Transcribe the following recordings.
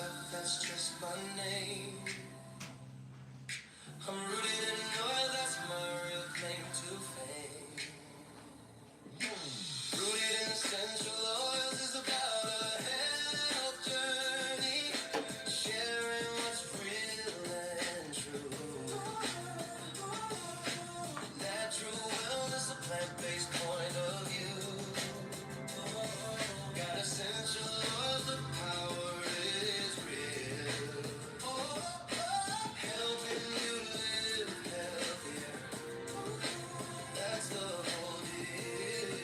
but that's just my name. I'm rooted in oil, that's my real claim to fame. Rooted in essential oils is about a health journey, sharing what's real and true. Natural wellness, a plant-based point of view. Got essential oils, the power is real. Helping you live healthier, that's the whole deal.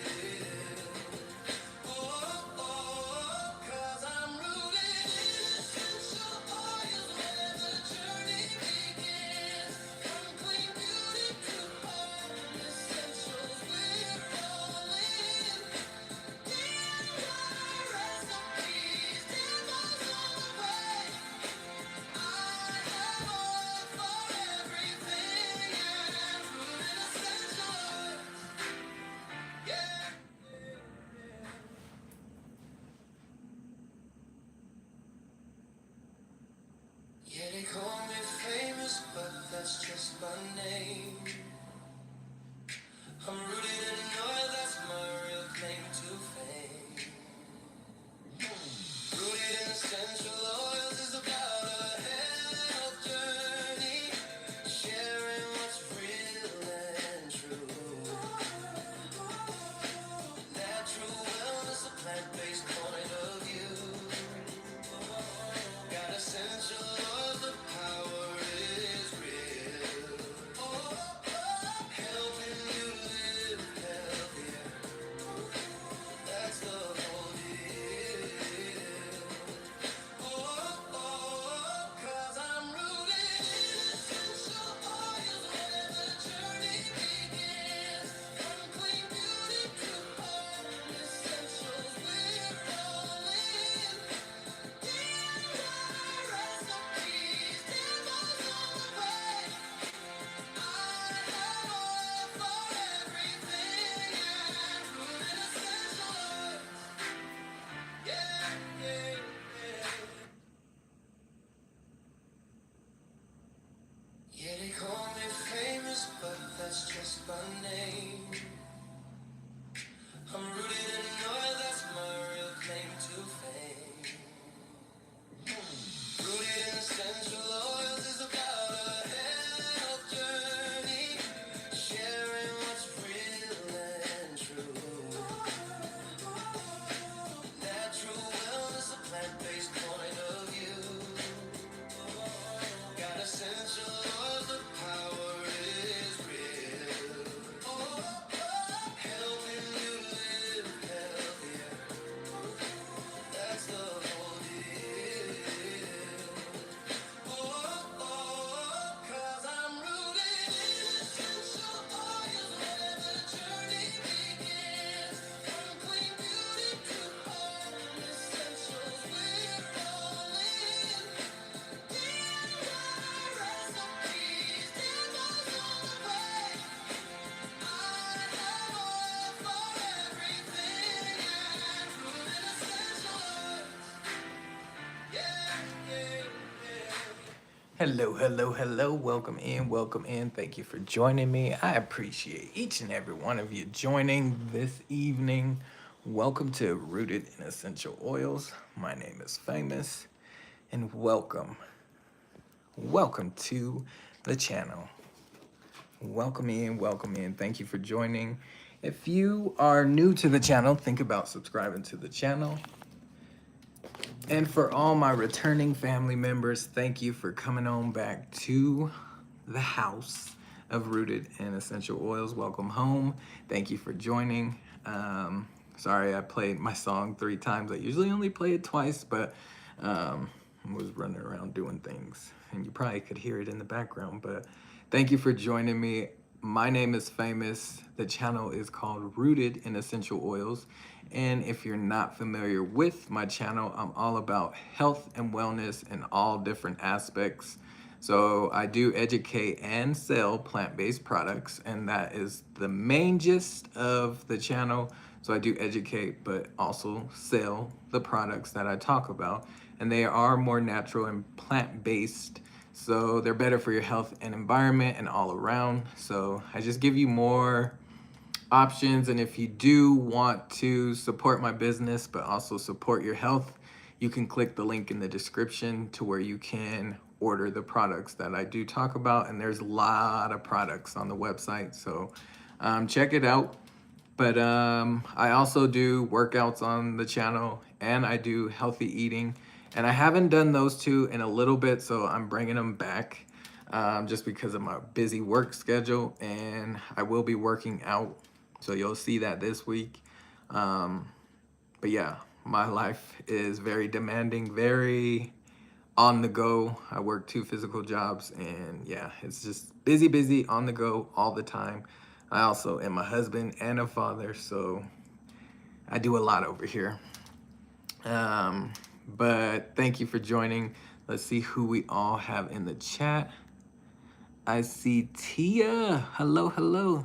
'Cause I'm rooted in essential oils where the journey begins. From clean beauty to home essentials, we're all in. DIY recipes, demos on the way. I have oil for everything and rooted essential oils. Yeah. Yeah, they call me famous, but that's just my name. I'm rooted in oil, that's my real claim to fame. Rooted in essential oils is about a health journey, sharing what's real and true. Natural wellness, a plant-based point of view. Got essential oils, the power is real. Helping you live healthier, that's the whole deal. 'Cause I'm rooted in essential oils where the journey begins. From clean beauty to home essentials, we're all in. DIY recipes, demos on the way. I have oil for everything and rooted essential oils. Yeah, yeah, yeah. Yeah, they call me famous, but that's just my name. I'm rooted in oil, that's my real claim to fame. Rooted in essential oils is about a health journey, sharing what's real and true. Natural wellness, a plant-based point of view. Got essential oils, the power is real. Helping you live healthier, that's the whole deal. 'Cause I'm rooted in essential oils where the journey begins. From clean beauty to home essentials, we're all in. DIY recipes, demos on the way. I have oil for everything and rooted essential oils. Yeah, yeah, yeah. Hello, hello, hello. Welcome in. Thank you for joining me. I appreciate each and every one of you joining this evening. Welcome to Rooted in Essential Oils. My name is Famous, and welcome to the channel. Welcome in. Thank you for joining. If you are new to the channel, think about subscribing to the channel. And for all my returning family members, thank you for coming on back to the house of Rooted in Essential Oils. Welcome home. Thank you for joining. Sorry I played my song 3 times. I usually only play it twice, but I was running around doing things, and you probably could hear it in the background. But thank you for joining me. My name is Famous. The channel is called Rooted in Essential Oils. And if you're not familiar with my channel, I'm all about health and wellness in all different aspects. So I do educate and sell plant-based products, and that is the main gist of the channel. So I do educate, but also sell the products that I talk about. and they are more natural and plant-based. So they're better for your health and environment and all around. So I just give you more options. And if you do want to support my business, but also support your health, you can click the link in the description to where you can order the products that I do talk about. And there's a lot of products on the website. So check it out. But I also do workouts on the channel, and I do healthy eating. And I haven't done those two in a little bit, so I'm bringing them back just because of my busy work schedule. And I will be working out, so you'll see that this week. But yeah, my life is very demanding, very on the go. I work 2 physical jobs, and yeah, it's just busy, on the go all the time. I also am a husband and a father, so I do a lot over here. But thank you for joining. Let's see who we all have in the chat. I see Tia. Hello.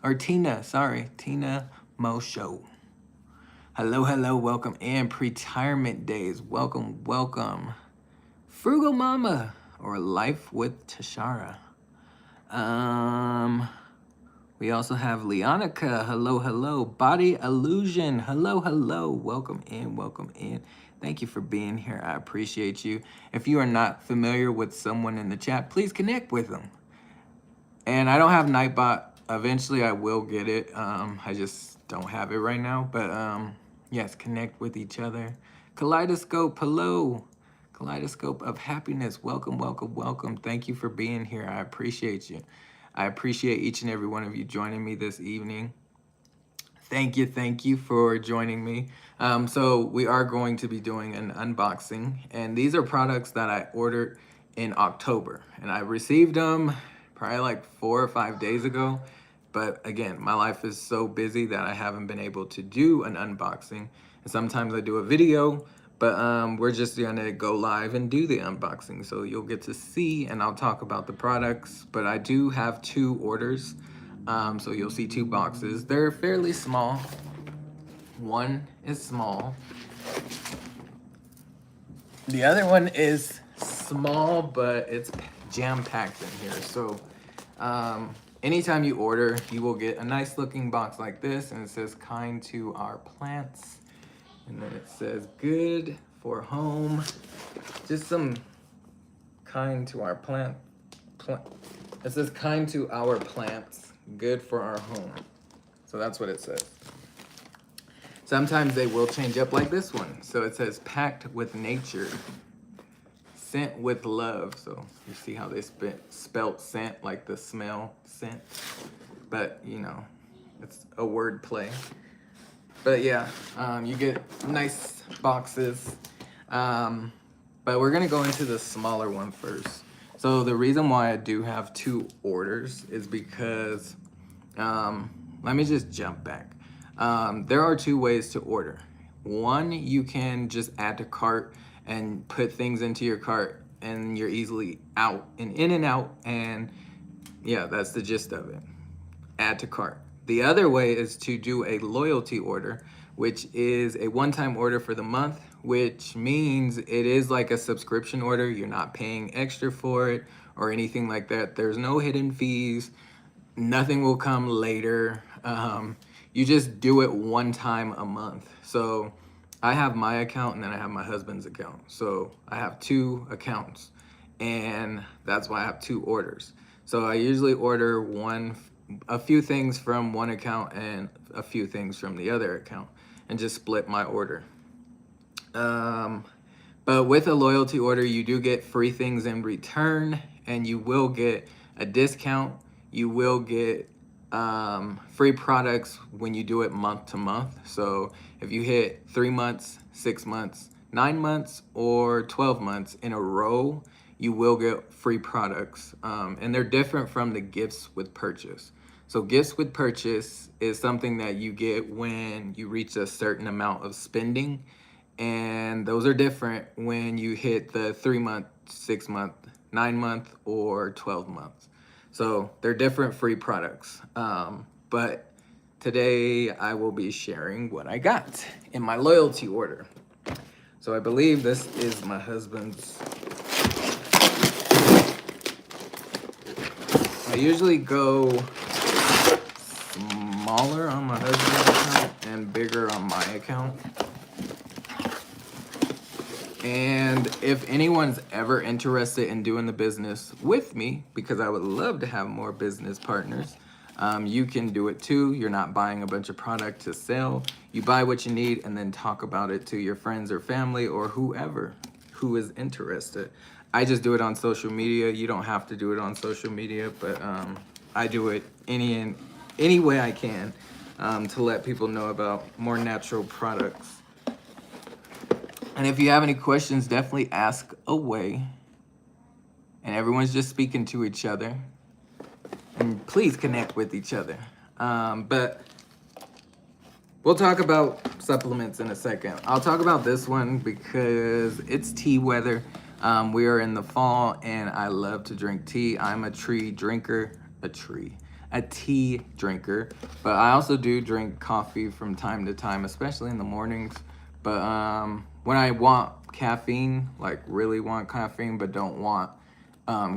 Or Tina, sorry. Tina Mosho. Hello. Welcome in. Pre-retirement days. Welcome. Frugal Mama or Life with Tashara. We also have Leonica. Hello. Body Illusion. Hello. Welcome in. Thank you for being here. I appreciate you. If you are not familiar with someone in the chat, please connect with them. And I don't have Nightbot. Eventually I will get it. I just don't have it right now. But yes, connect with each other. Kaleidoscope, hello. Kaleidoscope of happiness. Welcome. Thank you for being here. I appreciate you. I appreciate each and every one of you joining me this evening. Thank you for joining me. So we are going to be doing an unboxing, and these are products that I ordered in October, and I received them probably like 4 or 5 days ago. But again, my life is so busy that I haven't been able to do an unboxing. And sometimes I do a video, but we're just gonna go live and do the unboxing. So you'll get to see, and I'll talk about the products. But I do have 2 orders. So you'll see 2 boxes. They're fairly small. One is small. The other one is small, but it's jam-packed in here. So anytime you order, you will get a nice looking box like this, and it says kind to our plants. And then it says good for home. Just some kind to our plant. It says kind to our plants, good for our home. So that's what it says. Sometimes they will change up like this one. So it says packed with nature, scent with love. So you see how they spelt scent like the smell scent, but you know, it's a word play. But yeah, you get nice boxes. But we're gonna go into the smaller one first. So the reason why I do have 2 orders is because, let me just jump back. There are 2 ways to order. One, you can just add to cart and put things into your cart, and you're easily out and in and out, and yeah, that's the gist of it. Add to cart. The other way is to do a loyalty order, which is a one-time order for the month, which means it is like a subscription order. You're not paying extra for it or anything like that. There's no hidden fees. Nothing will come later. You just do it one time a month. So I have my account, and then I have my husband's account. So I have 2 accounts, and that's why I have 2 orders. So I usually order a few things from one account and a few things from the other account, and just split my order. But with a loyalty order, you do get free things in return, and you will get a discount. You will get free products when you do it month to month. So if you hit 3 months, 6 months, 9 months, or 12 months in a row, you will get free products. And they're different from the gifts with purchase. So gifts with purchase is something that you get when you reach a certain amount of spending. And those are different when you hit the 3 month, 6 month, 9 month, or 12 months. So they're different free products. But today I will be sharing what I got in my loyalty order. So I believe this is my husband's. I usually go smaller on my husband's account and bigger on my account. And if anyone's ever interested in doing the business with me, because I would love to have more business partners, you can do it too. You're not buying a bunch of product to sell. You buy what you need and then talk about it to your friends or family or whoever who is interested. I just do it on social media. You don't have to do it on social media, but I do it any way I can to let people know about more natural products. And if you have any questions, definitely ask away. And everyone's just speaking to each other. And please connect with each other. But we'll talk about supplements in a second. I'll talk about this one because it's tea weather. We are in the fall and I love to drink tea. I'm a tea drinker. But I also do drink coffee from time to time, especially in the mornings. But when I want caffeine, like really want caffeine but don't want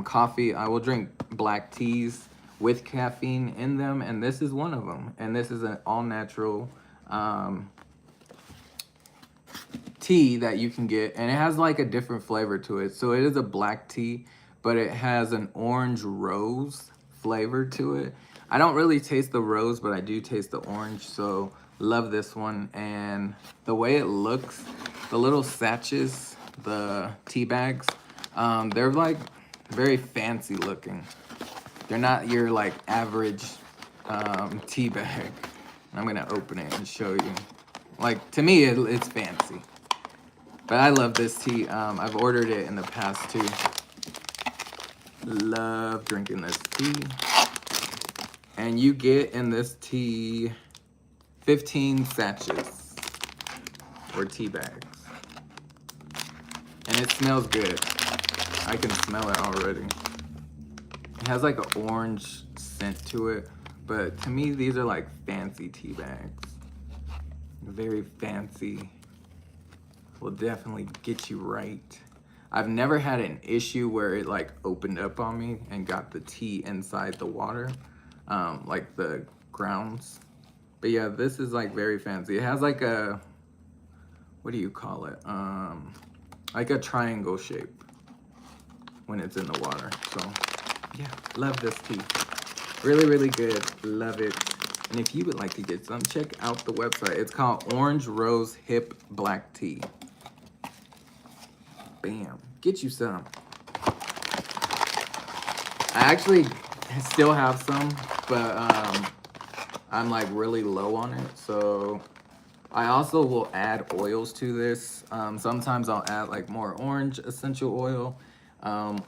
coffee, I will drink black teas with caffeine in them, and this is one of them. And this is an all-natural tea that you can get, and it has like a different flavor to it. So it is a black tea, but it has an orange rose flavor to it. I don't really taste the rose, but I do taste the orange, so love this one. And the way it looks, the little sachets, the tea bags, they're like very fancy looking. They're not your like average tea bag. I'm gonna open it and show you. Like, to me, it's fancy. But I love this tea. I've ordered it in the past too. Love drinking this tea. And you get in this tea 15 sachets or tea bags. And it smells good. I can smell it already. It has like an orange scent to it. But to me, these are like fancy tea bags. Very fancy. Will definitely get you right. I've never had an issue where it like opened up on me and got the tea inside the water, like the grounds. But yeah, this is like very fancy. It has like a, what do you call it? Like a triangle shape when it's in the water. So yeah, love this tea. Really, really good. Love it. And if you would like to get some, check out the website. It's called Orange Rose Hip Black Tea. Bam. Get you some. I actually still have some, but I'm like really low on it. So I also will add oils to this. Sometimes I'll add like more orange essential oil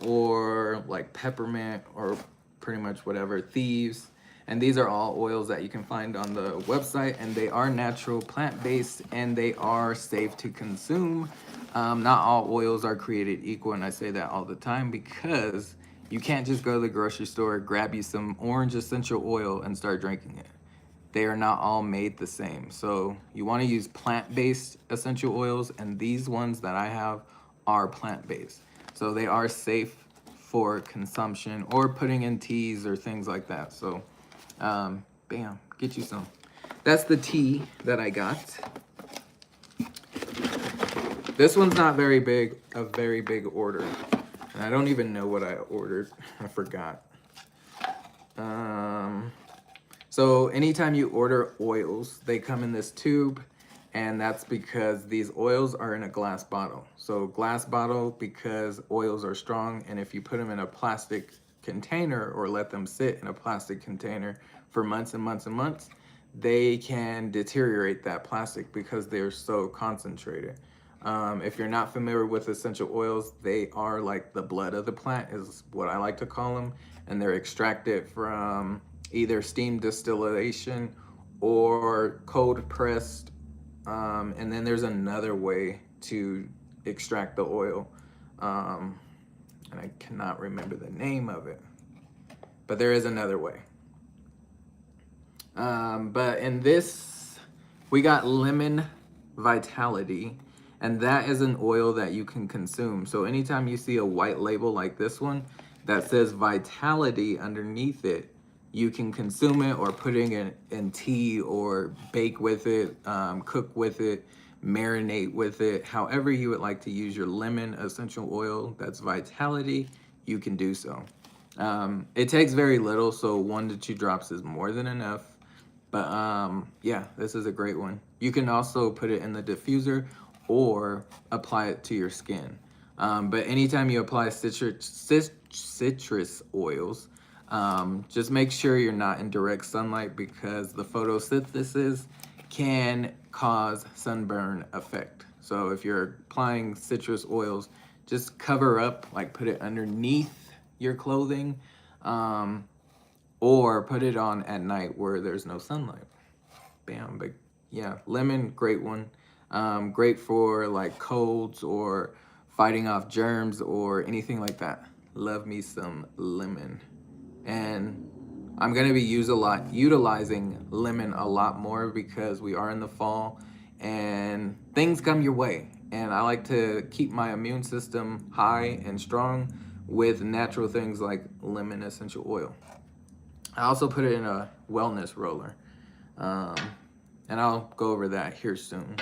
or like peppermint or pretty much whatever, thieves. And these are all oils that you can find on the website, and they are natural, plant-based, and they are safe to consume. Not all oils are created equal, and I say that all the time because you can't just go to the grocery store, grab you some orange essential oil and start drinking it. They are not all made the same. So you want to use plant-based essential oils, and these ones that I have are plant-based. So they are safe for consumption or putting in teas or things like that. So bam, get you some. That's the tea that I got. This one's not very big, a very big order. And I don't even know what I ordered. I forgot. So anytime you order oils, they come in this tube, and that's because these oils are in a glass bottle. So glass bottle because oils are strong, and if you put them in a plastic container or let them sit in a plastic container for months and months and months, they can deteriorate that plastic because they're so concentrated. If you're not familiar with essential oils, they are like the blood of the plant is what I like to call them, and they're extracted from either steam distillation or cold pressed, and then there's another way to extract the oil, and I cannot remember the name of it, but there is another way. But in this, we got lemon vitality, And that is an oil that you can consume. So anytime you see a white label like this one that says Vitality underneath it, you can consume it or put it in tea or bake with it, cook with it, marinate with it. However you would like to use your lemon essential oil that's Vitality, you can do so. It takes very little, so 1 to 2 drops is more than enough. But yeah, this is a great one. You can also put it in the diffuser or apply it to your skin. But anytime you apply citrus oils, just make sure you're not in direct sunlight because the photosynthesis can cause sunburn effect. So if you're applying citrus oils, just cover up, like put it underneath your clothing, or put it on at night where there's no sunlight. Bam. But yeah, lemon, great one. Great for like colds or fighting off germs or anything like that. Love me some lemon. And I'm gonna be utilizing lemon a lot more because we are in the fall and things come your way. And I like to keep my immune system high and strong with natural things like lemon essential oil. I also put it in a wellness roller. And I'll go over that here soon.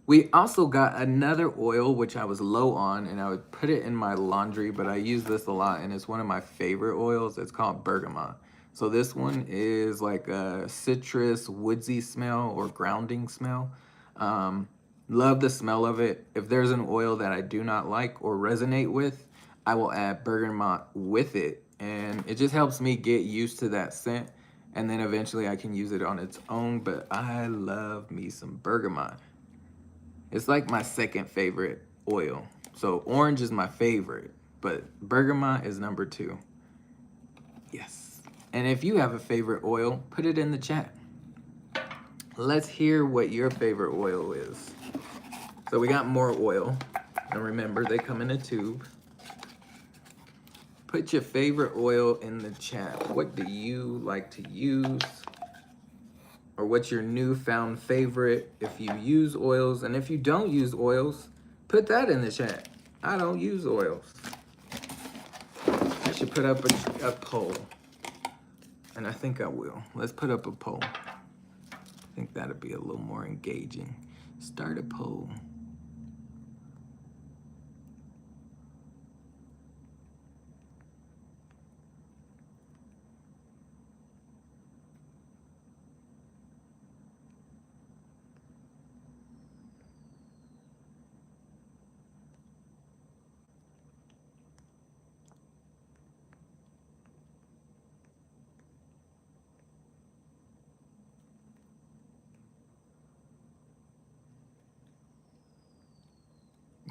We also got another oil, which I was low on, and I would put it in my laundry, but I use this a lot, and it's one of my favorite oils. It's called bergamot. So this one is like a citrus, woodsy smell or grounding smell. Love the smell of it. If there's an oil that I do not like or resonate with, I will add bergamot with it, and it just helps me get used to that scent, and then eventually I can use it on its own, but I love me some bergamot. It's like my second favorite oil. So orange is my favorite, but bergamot is number 2. Yes. And if you have a favorite oil, put it in the chat. Let's hear what your favorite oil is. So we got more oil. And remember, they come in a tube. Put your favorite oil in the chat. What do you like to use? Or what's your newfound favorite if you use oils? And if you don't use oils, put that in the chat. I don't use oils. I should put up a poll. And I think I will. Let's put up a poll. I think that'd be a little more engaging. Start a poll.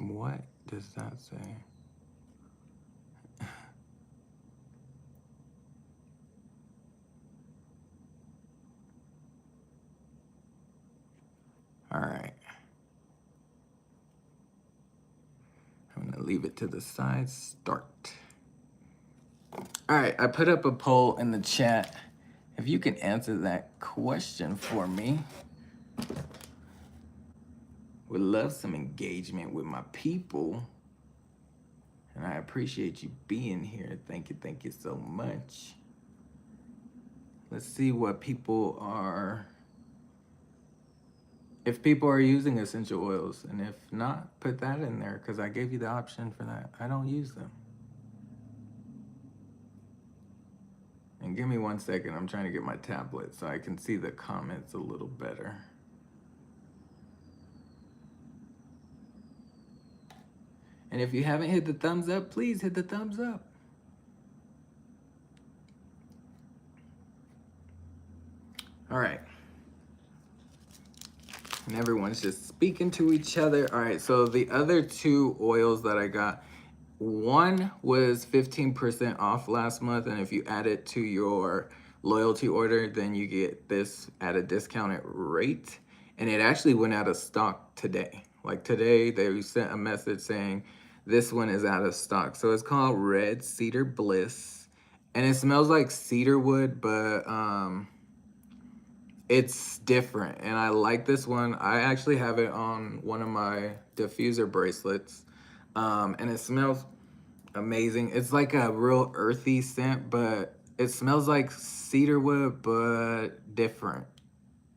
What does that say? All right. I'm gonna leave it to the side. Start. All right, I put up a poll in the chat. If you can answer that question for me, would love some engagement with my people. And I appreciate you being here. Thank you so much. Let's see what people are, if people are using essential oils. And if not, put that in there because I gave you the option for that. I don't use them. And give me 1 second. I'm trying to get my tablet so I can see the comments a little better. And if you haven't hit the thumbs up, please hit the thumbs up. All right. And everyone's just speaking to each other. All right, so the other 2 oils that I got, one was 15% off last month. And if you add it to your loyalty order, then you get this at a discounted rate. And it actually went out of stock today. Like today, they sent a message saying, this one is out of stock. So it's called Red Cedar Bliss. And it smells like cedar wood, but it's different, and I like this one. I actually have it on one of my diffuser bracelets, and it smells amazing. It's like a real earthy scent, but it smells like cedar wood, but different,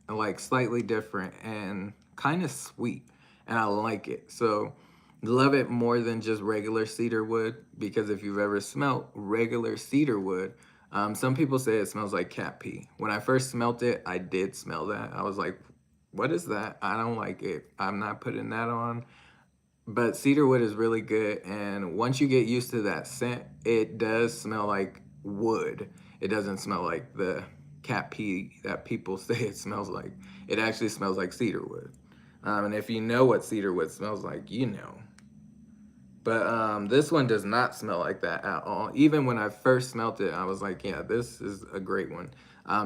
like slightly different and kind of sweet, and I like it. So love it more than just regular cedar wood, because if you've ever smelt regular cedar wood, some people say it smells like cat pee. When I first smelt it, I did smell that. I was like, what is that? I don't like it. I'm not putting that on. But cedarwood is really good, and once you get used to that scent, it does smell like wood. It doesn't smell like the cat pee that people say it smells like. It actually smells like cedarwood. And if you know what cedarwood smells like, you know. But this one does not smell like that at all. Even when I first smelt it, I was like, yeah, this is a great one.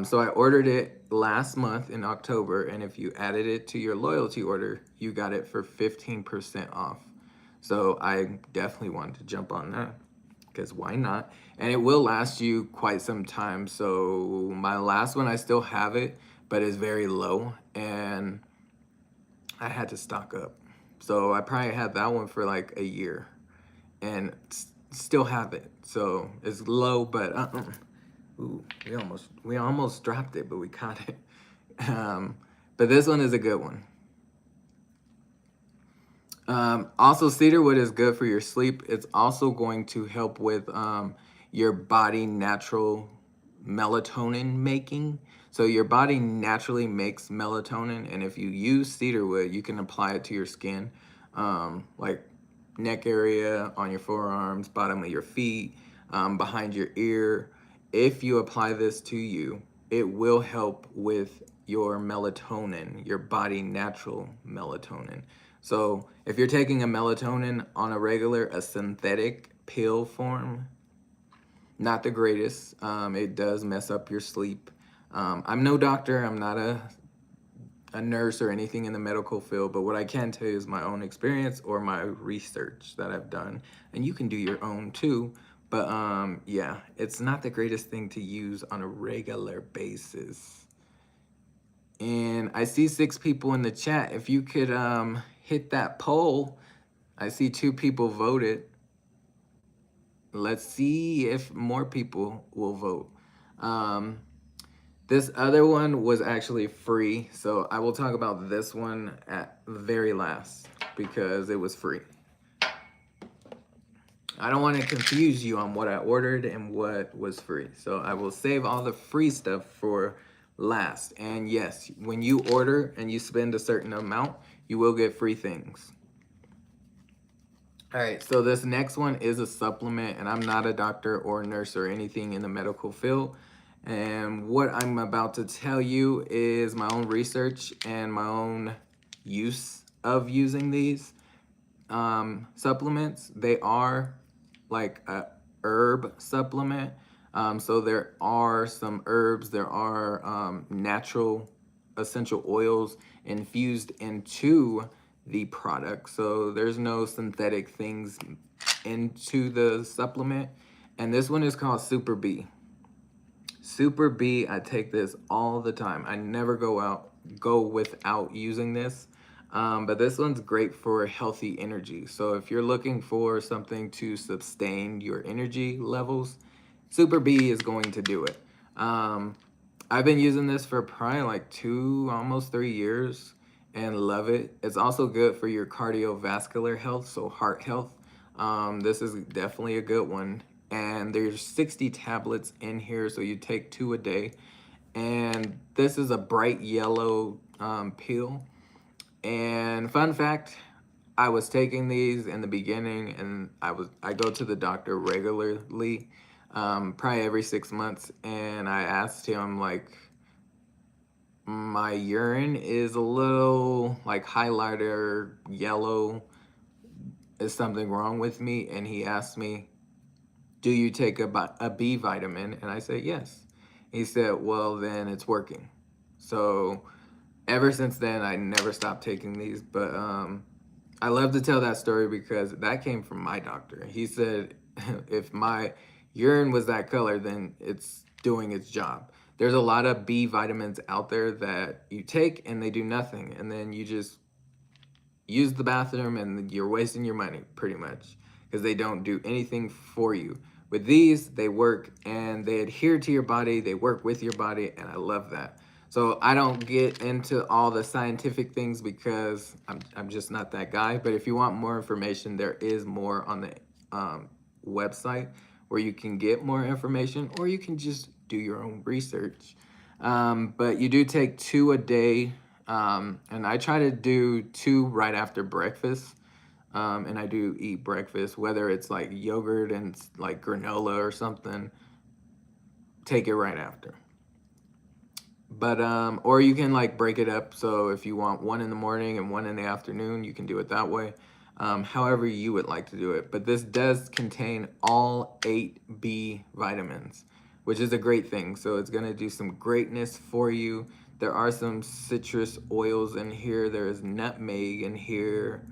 So I ordered it last month in October, and if you added it to your loyalty order, you got it for 15% off. So I definitely wanted to jump on that, because why not? And it will last you quite some time. So my last one, I still have it, but it's very low, and I had to stock up. So I probably had that one for like a year, and still have it. So it's low, but ooh, we almost dropped it, but we caught it. But this one is a good one. Also, cedarwood is good for your sleep. It's also going to help with your body natural melatonin making. So your body naturally makes melatonin, and if you use cedarwood, you can apply it to your skin, like neck area, on your forearms, bottom of your feet, behind your ear. If you apply this to you, it will help with your melatonin, your body natural melatonin. So if you're taking a melatonin on a regular, a synthetic pill form, not the greatest. It does mess up your sleep. I'm no doctor. I'm not a nurse or anything in the medical field, but what I can tell you is my own experience or my research that I've done, and you can do your own too. But yeah, it's not the greatest thing to use on a regular basis. And I see 6 people in the chat. If you could hit that poll, I see 2 people voted. Let's see if more people will vote. This other one was actually free, so I will talk about this one at the very last because it was free. I don't want to confuse you on what I ordered and what was free, so I will save all the free stuff for last. And yes, when you order and you spend a certain amount, you will get free things. All right, so this next one is a supplement, and I'm not a doctor or nurse or anything in the medical field. And what I'm about to tell you is my own research and my own use of using these supplements. They are like a herb supplement. So there are some herbs, there are natural essential oils infused into the product. So there's no synthetic things into the supplement. And this one is called Super B. Super B, I take this all the time. I never go without using this. But this one's great for healthy energy. So if you're looking for something to sustain your energy levels, Super B is going to do it. I've been using this for probably like 2, almost 3 years and love it. It's also good for your cardiovascular health, so heart health. This is definitely a good one. And there's 60 tablets in here, so you take 2 a day. And this is a bright yellow pill. And fun fact, I was taking these in the beginning, and I go to the doctor regularly, probably every 6 months, and I asked him, like, my urine is a little like highlighter yellow. Is something wrong with me? And he asked me, do you take a B vitamin? And I said, yes. He said, well, then it's working. So ever since then, I never stopped taking these. But I love to tell that story because that came from my doctor. He said, if my urine was that color, then it's doing its job. there's a lot of B vitamins out there that you take and they do nothing. And then you just use the bathroom and you're wasting your money pretty much because they don't do anything for you. With these, they work and they adhere to your body, they work with your body, and I love that. So I don't get into all the scientific things because I'm just not that guy. But if you want more information, there is more on the website where you can get more information, or you can just do your own research. But you do take 2 a day, and I try to do 2 right after breakfast. And I do eat breakfast, whether it's like yogurt and like granola or something, take it right after. But or you can like break it up, so if you want 1 in the morning and 1 in the afternoon, you can do it that way. However you would like to do it. But this does contain all 8 B vitamins, which is a great thing. So it's gonna do some greatness for you. There are some citrus oils in here. There is nutmeg in here.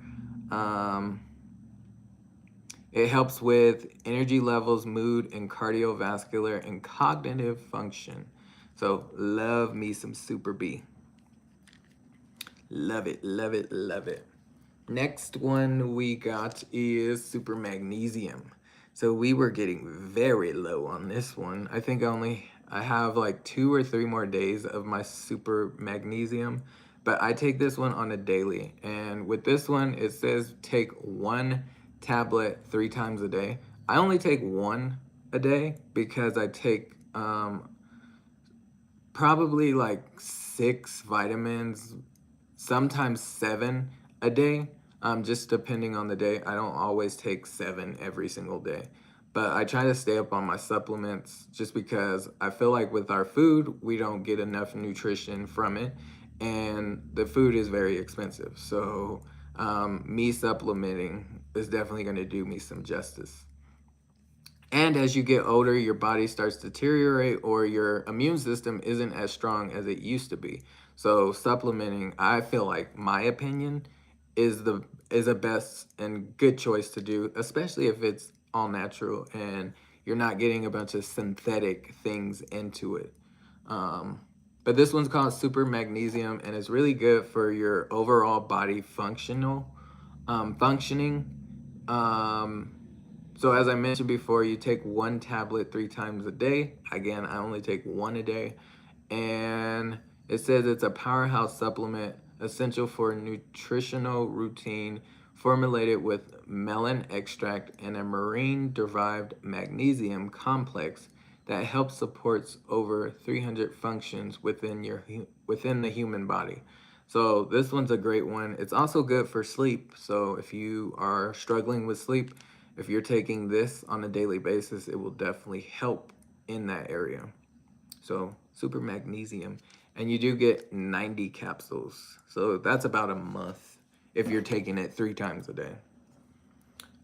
It helps with energy levels, mood, and cardiovascular and cognitive function. So love me some Super B. Love it, love it, love it. Next one we got is super magnesium. So we were getting very low on this one. I think I have like 2 or 3 more days of my super magnesium, but I take this one on a daily. And with this one, it says take 1 tablet 3 times a day. I only take 1 a day because I take probably like 6 vitamins, sometimes 7 a day, just depending on the day. I don't always take 7 every single day, but I try to stay up on my supplements just because I feel like with our food, we don't get enough nutrition from it, and the food is very expensive. So me supplementing is definitely going to do me some justice. And as you get older, your body starts to deteriorate, or your immune system isn't as strong as it used to be. So supplementing, I feel like my opinion is a best and good choice to do, especially if it's all natural and you're not getting a bunch of synthetic things into it. But this one's called super magnesium, and it's really good for your overall body functioning. So as I mentioned before, you take 1 tablet 3 times a day. Again, I only take 1 a day. And it says it's a powerhouse supplement essential for a nutritional routine, formulated with melon extract and a marine-derived magnesium complex that helps supports over 300 functions within the human body. So this one's a great one. It's also good for sleep. So if you are struggling with sleep, if you're taking this on a daily basis, it will definitely help in that area. So super magnesium. And you do get 90 capsules. So that's about a month if you're taking it 3 times a day.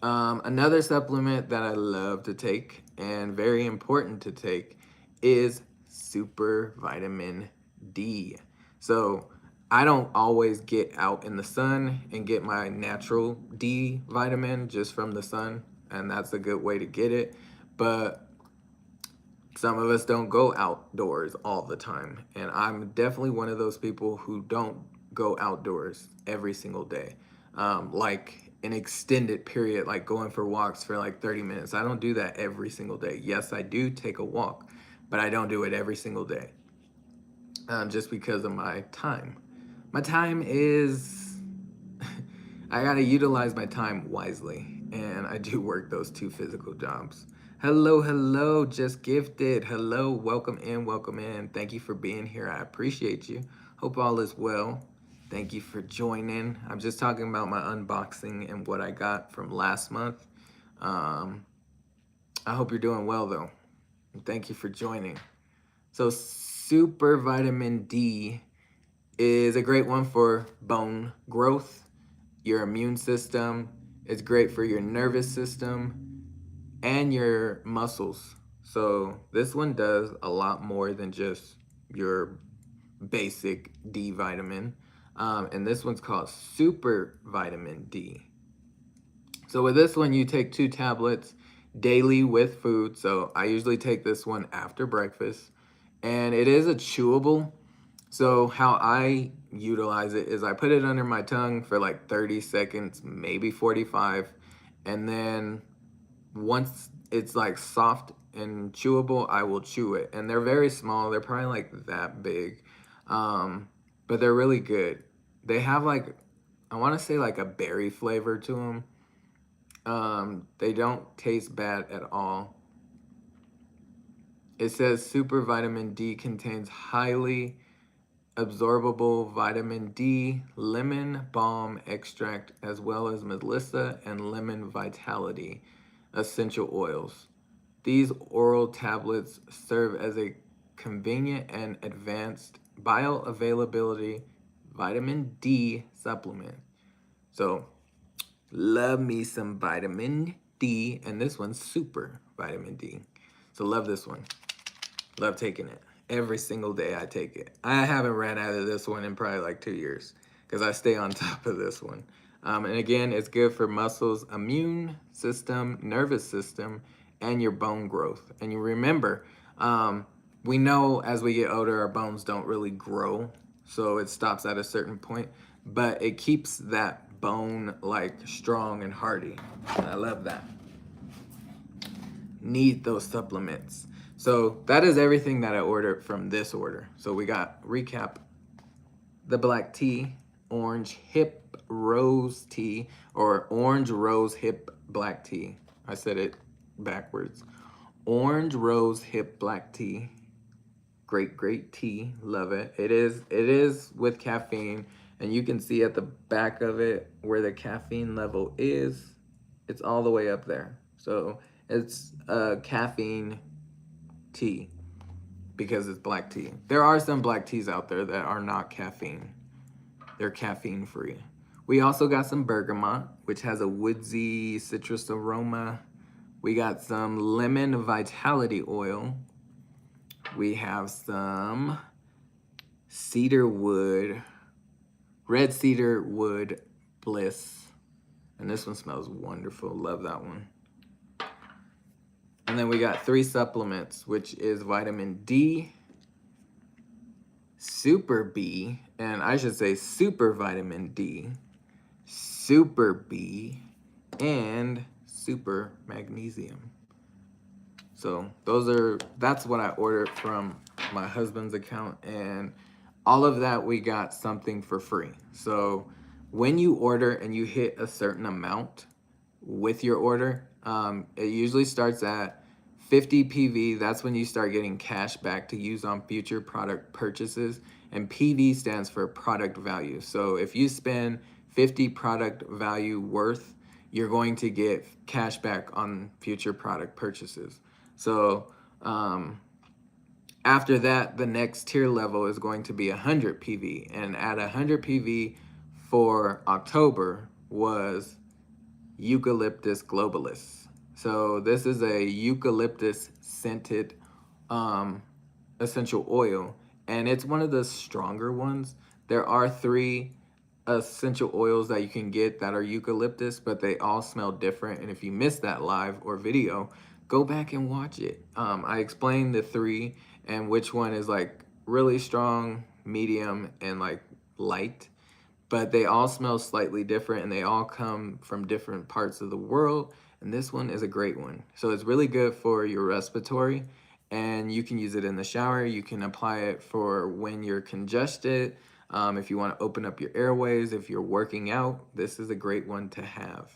Another supplement that I love to take and very important to take is super vitamin D. So I don't always get out in the sun and get my natural D vitamin just from the sun, and that's a good way to get it. But some of us don't go outdoors all the time, and I'm definitely one of those people who don't go outdoors every single day. Like an extended period, like going for walks for like 30 minutes. I don't do that every single day. Yes, I do take a walk, but I don't do it every single day, just because of my time. My time is, I gotta utilize my time wisely, and I do work those 2 physical jobs. Hello, hello, just gifted. Hello, welcome in, welcome in. Thank you for being here. I appreciate you. Hope all is well. Thank you for joining. I'm just talking about my unboxing and what I got from last month. I hope you're doing well though. And thank you for joining. So super vitamin D is a great one for bone growth, your immune system. It's great for your nervous system and your muscles. So this one does a lot more than just your basic D vitamin. And this one's called super vitamin D. So with this one, you take 2 tablets daily with food. So I usually take this one after breakfast. and it is a chewable. So how I utilize it is I put it under my tongue for like 30 seconds, maybe 45, and then once it's like soft and chewable, I will chew it. And they're very small. They're probably like that big, but they're really good. They have like, I want to say like a berry flavor to them. They don't taste bad at all. It says super vitamin D contains highly absorbable vitamin D, lemon balm extract, as well as melissa and lemon vitality essential oils. These oral tablets serve as a convenient and advanced bioavailability vitamin D supplement. So, love me some vitamin D, and this one's super vitamin D. So, love this one. Love taking it. Every single day I take it. I haven't ran out of this one in probably like 2 years because I stay on top of this one. And again, it's good for muscles, immune system, nervous system, and your bone growth. And you remember, we know as we get older, our bones don't really grow. So it stops at a certain point, but it keeps that bone like strong and hardy. And I love that. Need those supplements. So that is everything that I ordered from this order. So we got recap: the black tea, orange hip rose tea, or orange rose hip black tea. I said it backwards. Orange rose hip black tea. Great tea. Love it. It is with caffeine, and you can see at the back of it where the caffeine level is. It's all the way up there. So it's a caffeine tea because it's black tea. There are some black teas out there that are not caffeine. They're caffeine free. We also got some bergamot, which has a woodsy citrus aroma. We got some lemon vitality oil. We have some cedar wood, red cedar wood bliss. And this one smells wonderful. Love that one. And then we got 3 supplements, which is vitamin D, super B, and I should say super vitamin D, super B, and super magnesium. So that's what I ordered from my husband's account, and all of that we got something for free. So when you order and you hit a certain amount with your order, it usually starts at 50 PV. That's when you start getting cash back to use on future product purchases. And PV stands for product value. So if you spend 50 product value worth, you're going to get cash back on future product purchases. So after that, the next tier level is going to be 100 PV. And at 100 PV for October was Eucalyptus globalis. So this is a eucalyptus scented essential oil, and it's one of the stronger ones. There are 3 essential oils that you can get that are eucalyptus, but they all smell different. And if you missed that live or video, go back and watch it. I explained the 3 and which one is like really strong, medium, and like light. But they all smell slightly different, and they all come from different parts of the world. And this one is a great one. So it's really good for your respiratory, and you can use it in the shower. You can apply it for when you're congested. If you want to open up your airways, if you're working out, this is a great one to have.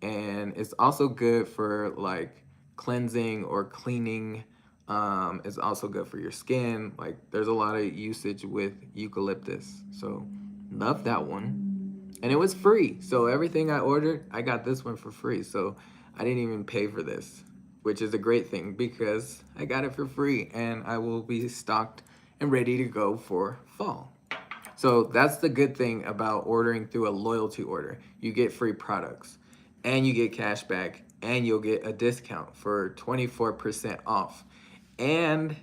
And it's also good for like cleansing or cleaning. It's also good for your skin. Like there's a lot of usage with eucalyptus. So love that one. And it was free. So everything I ordered, I got this one for free. So I didn't even pay for this, which is a great thing because I got it for free, and I will be stocked and ready to go for fall. So that's the good thing about ordering through a loyalty order. You get free products, and you get cash back, and you'll get a discount for 24% off. And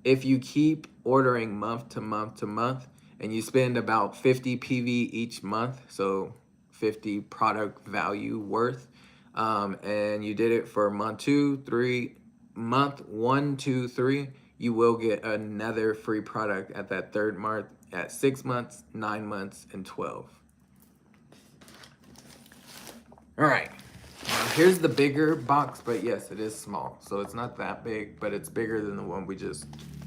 if you keep ordering month to month to month, and you spend about 50 PV each month, so 50 product value worth, and you did it for month 1, 2, 3, you will get another free product at that third mark at 6 months, 9 months, and 12. All right, now here's the bigger box, but yes, it is small. So it's not that big, but it's bigger than the one we just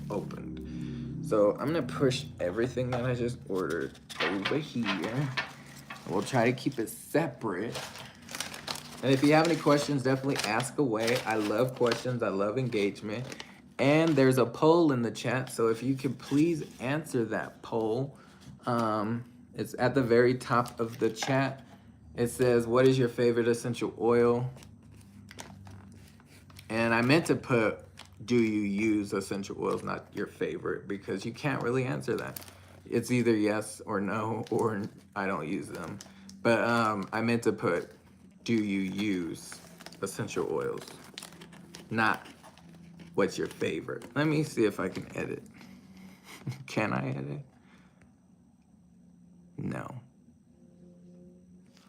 opened. So I'm gonna push everything that I just ordered over here. We'll try to keep it separate. And if you have any questions, definitely ask away. I love questions, I love engagement. And there's a poll in the chat, so if you could please answer that poll. It's at the very top of the chat. It says, what is your favorite essential oil? And I meant to put, do you use essential oils, not your favorite, because you can't really answer that. It's either yes or no, or I don't use them. But I meant to put, do you use essential oils? Not what's your favorite. Let me see if I can edit. Can I edit? No.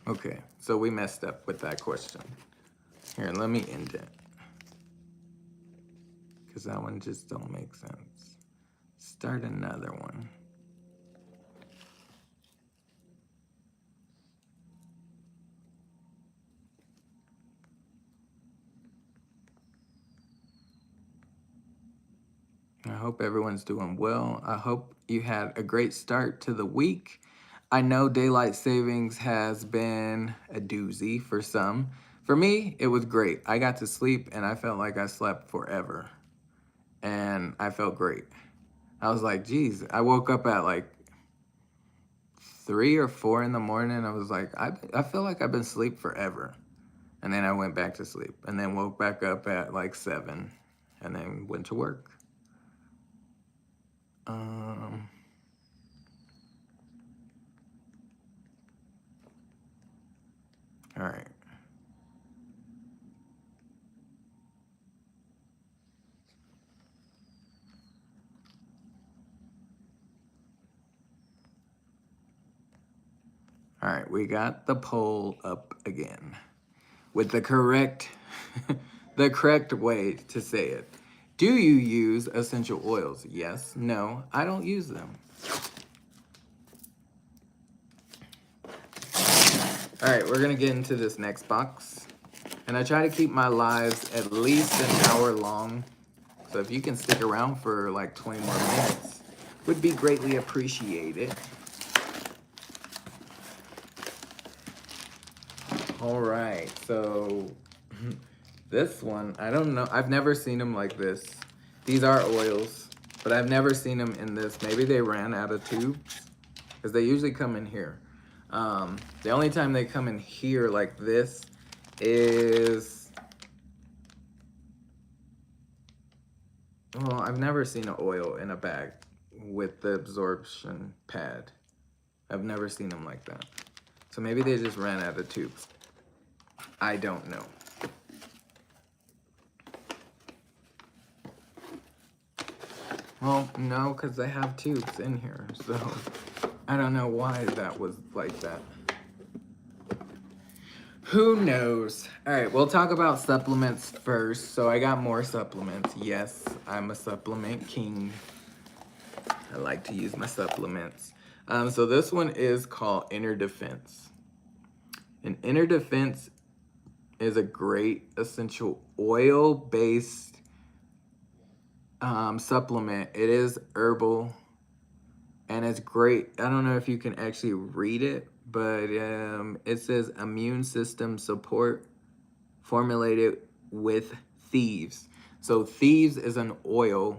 Okay, so we messed up with that question. Here, let me end it. Because that one just don't make sense. Start another one. I hope everyone's doing well. I hope you had a great start to the week. I know daylight savings has been a doozy for some. For me, it was great. I got to sleep and I felt like I slept forever. And I felt great. I was like, geez, I woke up at like 3 or 4 in the morning. I was like, I feel like I've been asleep forever. And then I went back to sleep and then woke back up at like 7 and then went to work. All right. All right, we got the poll up again with the correct, the correct way to say it. Do you use essential oils? Yes, no, I don't use them. All right, we're gonna get into this next box. And I try to keep my lives at least an hour long. So if you can stick around for like 20 more minutes, would be greatly appreciated. All right, so this one, I don't know. I've never seen them like this. These are oils, but I've never seen them in this. Maybe they ran out of tubes because they usually come in here. The only time they come in here like this is, well, I've never seen an oil in a bag with the absorption pad. I've never seen them like that. So maybe they just ran out of tubes. I don't know. Well, no, because they have tubes in here, so I don't know why that was like that. Who knows? All right, we'll talk about supplements first. So I got more supplements. Yes, I'm a supplement king. I like to use my supplements. So this one is called Inner Defense. And Inner Defense is a great essential oil-based supplement. It is herbal and it's great. I don't know if you can actually read it, but it says immune system support formulated with thieves. So thieves is an oil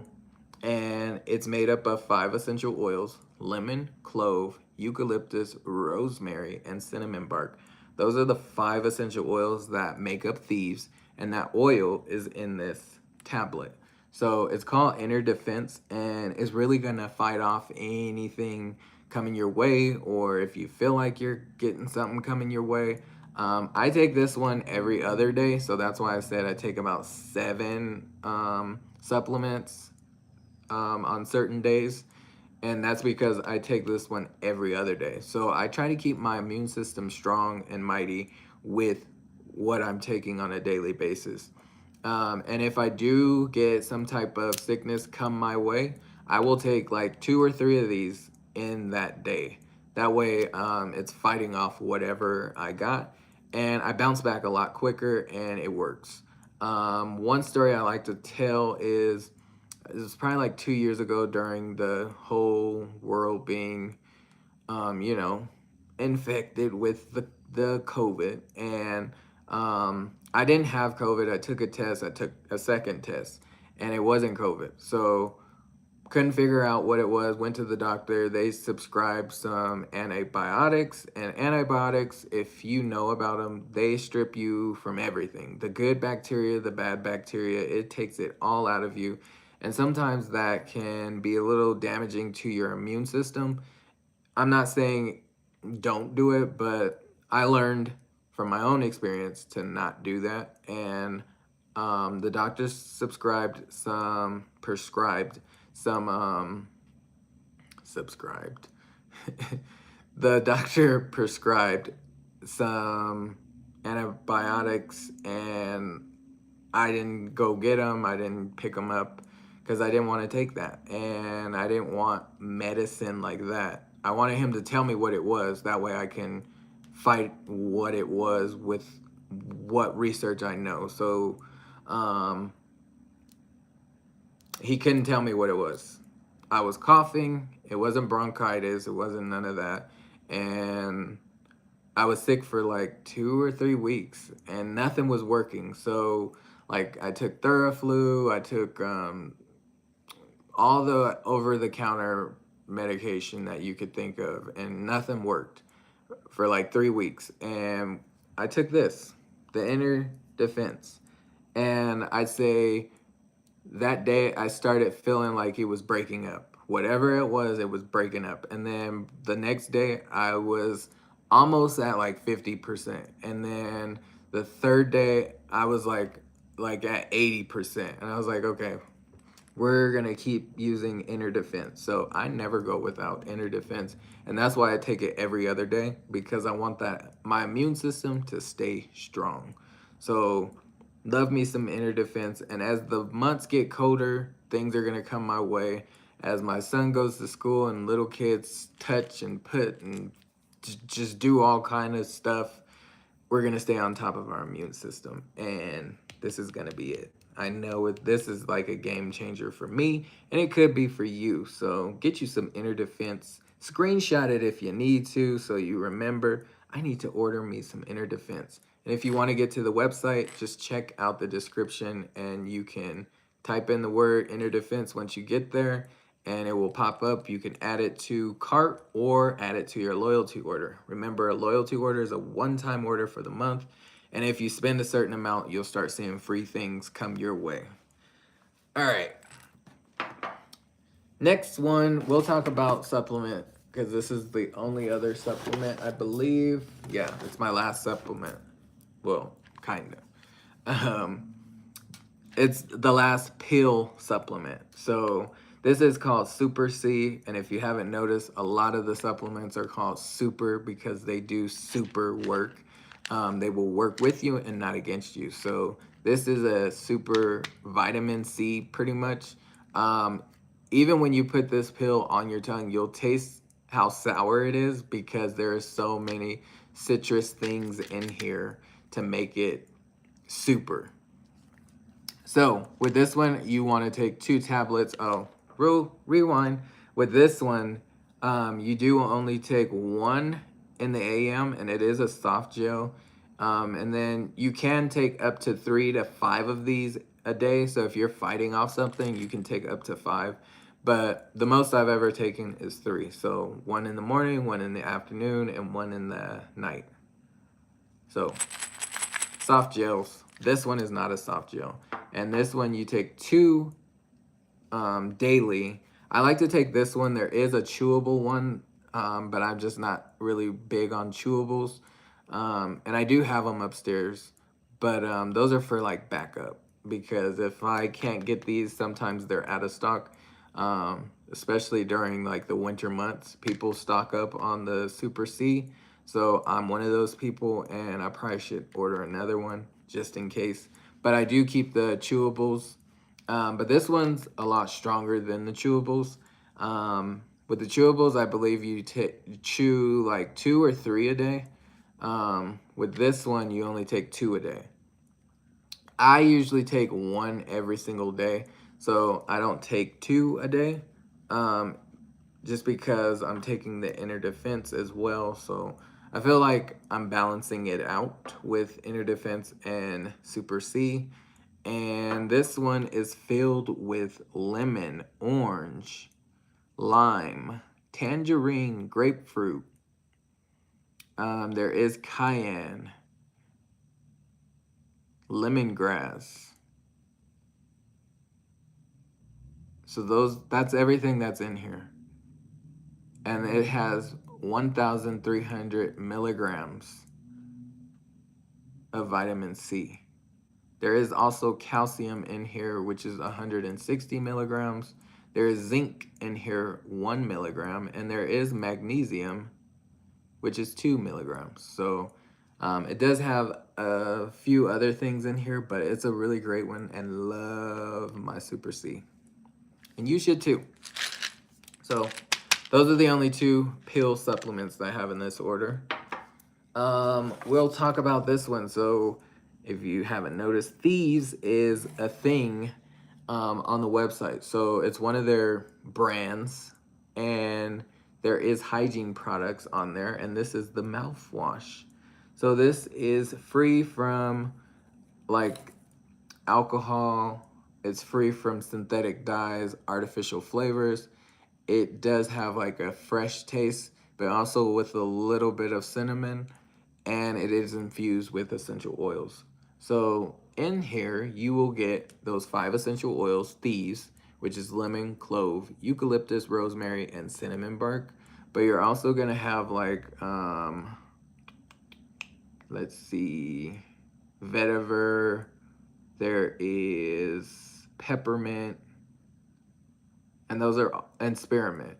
and it's made up of 5 essential oils: lemon, clove, eucalyptus, rosemary, and cinnamon bark. Those are the 5 essential oils that make up thieves, and that oil is in this tablet. So it's called Inner Defense, and it's really gonna fight off anything coming your way, or if you feel like you're getting something coming your way. I take this one every other day, so that's why I said I take about 7 supplements on certain days, and that's because I take this one every other day. So I try to keep my immune system strong and mighty with what I'm taking on a daily basis. And if I do get some type of sickness come my way, I will take like 2 or 3 of these in that day. That way, it's fighting off whatever I got, and I bounce back a lot quicker, and it works. One story I like to tell is it was probably like 2 years ago during the whole world being, you know, infected with the COVID. And I didn't have COVID. I took a test. I took a second test, and it wasn't COVID. So couldn't figure out what it was. Went to the doctor. They subscribed some antibiotics, and antibiotics, if you know about them, they strip you from everything, the good bacteria, the bad bacteria. It takes it all out of you, and sometimes that can be a little damaging to your immune system. I'm not saying don't do it, but I learned from my own experience to not do that. And the doctor prescribed some, subscribed. The doctor prescribed some antibiotics, and I didn't go get them. I didn't pick them up because I didn't want to take that. And I didn't want medicine like that. I wanted him to tell me what it was. That way I can fight what it was with what research I know. So he couldn't tell me what it was. I was coughing. It wasn't bronchitis. It wasn't none of that. And I was sick for like 2 or 3 weeks, and nothing was working. So like I took Theraflu, I took all the over-the-counter medication that you could think of, and nothing worked for like 3 weeks. And I took this, the inner defense. And I'd say that day I started feeling like it was breaking up. Whatever it was breaking up. And then the next day I was almost at like 50%. And then the third day I was like at 80%. And I was like, okay, we're gonna keep using inner defense. So I never go without inner defense. And that's why I take it every other day, because I want that my immune system to stay strong. So love me some inner defense. And as the months get colder, things are gonna come my way. As my son goes to school and little kids touch and put and just do all kind of stuff, we're gonna stay on top of our immune system, and this is gonna be it. I know this is like a game changer for me, and it could be for you. So get you some inner defense. Screenshot it if you need to, so you remember, I need to order me some inner defense. And if you want to get to the website, just check out the description, and you can type in the word inner defense once you get there, and it will pop up. You can add it to cart or add it to your loyalty order. Remember, a loyalty order is a one-time order for the month. And if you spend a certain amount, you'll start seeing free things come your way. All right. Next one, we'll talk about supplement, because this is the only other supplement, I believe. Yeah, it's my last supplement. Well, kind of. It's the last pill supplement. So this is called Super C, and if you haven't noticed, a lot of the supplements are called super because they do super work. They will work with you and not against you. So this is a super vitamin C, pretty much. Even when you put this pill on your tongue, you'll taste how sour it is because there are so many citrus things in here to make it super. So with this one, you want to take 2 tablets. Oh, rewind. With this one, you do only take 1 in the AM, and it is a soft gel. And then you can take up to 3 to 5 of these a day. So if you're fighting off something, you can take up to 5. But the most I've ever taken is 3. So 1 in the morning, 1 in the afternoon, and 1 in the night. So soft gels. This one is not a soft gel. And this one you take 2 daily. I like to take this one. There is a chewable one, but I'm just not really big on chewables. And I do have them upstairs, but those are for like backup, because if I can't get these, sometimes they're out of stock, especially during like the winter months. People stock up on the Super C. So I'm one of those people, and I probably should order another one just in case. but I do keep the chewables. But this one's a lot stronger than the chewables. With the chewables, I believe you chew like 2 or 3 a day. With this one, you only take 2 a day. I usually take 1 every single day, so I don't take 2 a day, just because I'm taking the inner defense as well. So I feel like I'm balancing it out with inner defense and Super C. And this one is filled with lemon, orange, lime, tangerine, grapefruit. There is cayenne, lemongrass. So that's everything that's in here. And it has 1,300 milligrams of vitamin C. There is also calcium in here, which is 160 milligrams. There is zinc in here, 1 milligram, and there is magnesium, which is 2 milligrams. So it does have a few other things in here, but it's a really great one, and love my Super C. And you should too. So those are the only 2 pill supplements that I have in this order. We'll talk about this one. So if you haven't noticed, Thieves is a thing on the website. So it's one of their brands, and there is hygiene products on there, and this is the mouthwash. So this is free from like alcohol. It's free from synthetic dyes, artificial flavors. It does have like a fresh taste, but also with a little bit of cinnamon, and it is infused with essential oils. So in here, you will get those 5 essential oils, Thieves, which is lemon, clove, eucalyptus, rosemary, and cinnamon bark. But you're also gonna have like, let's see, vetiver, there is peppermint, and spearmint.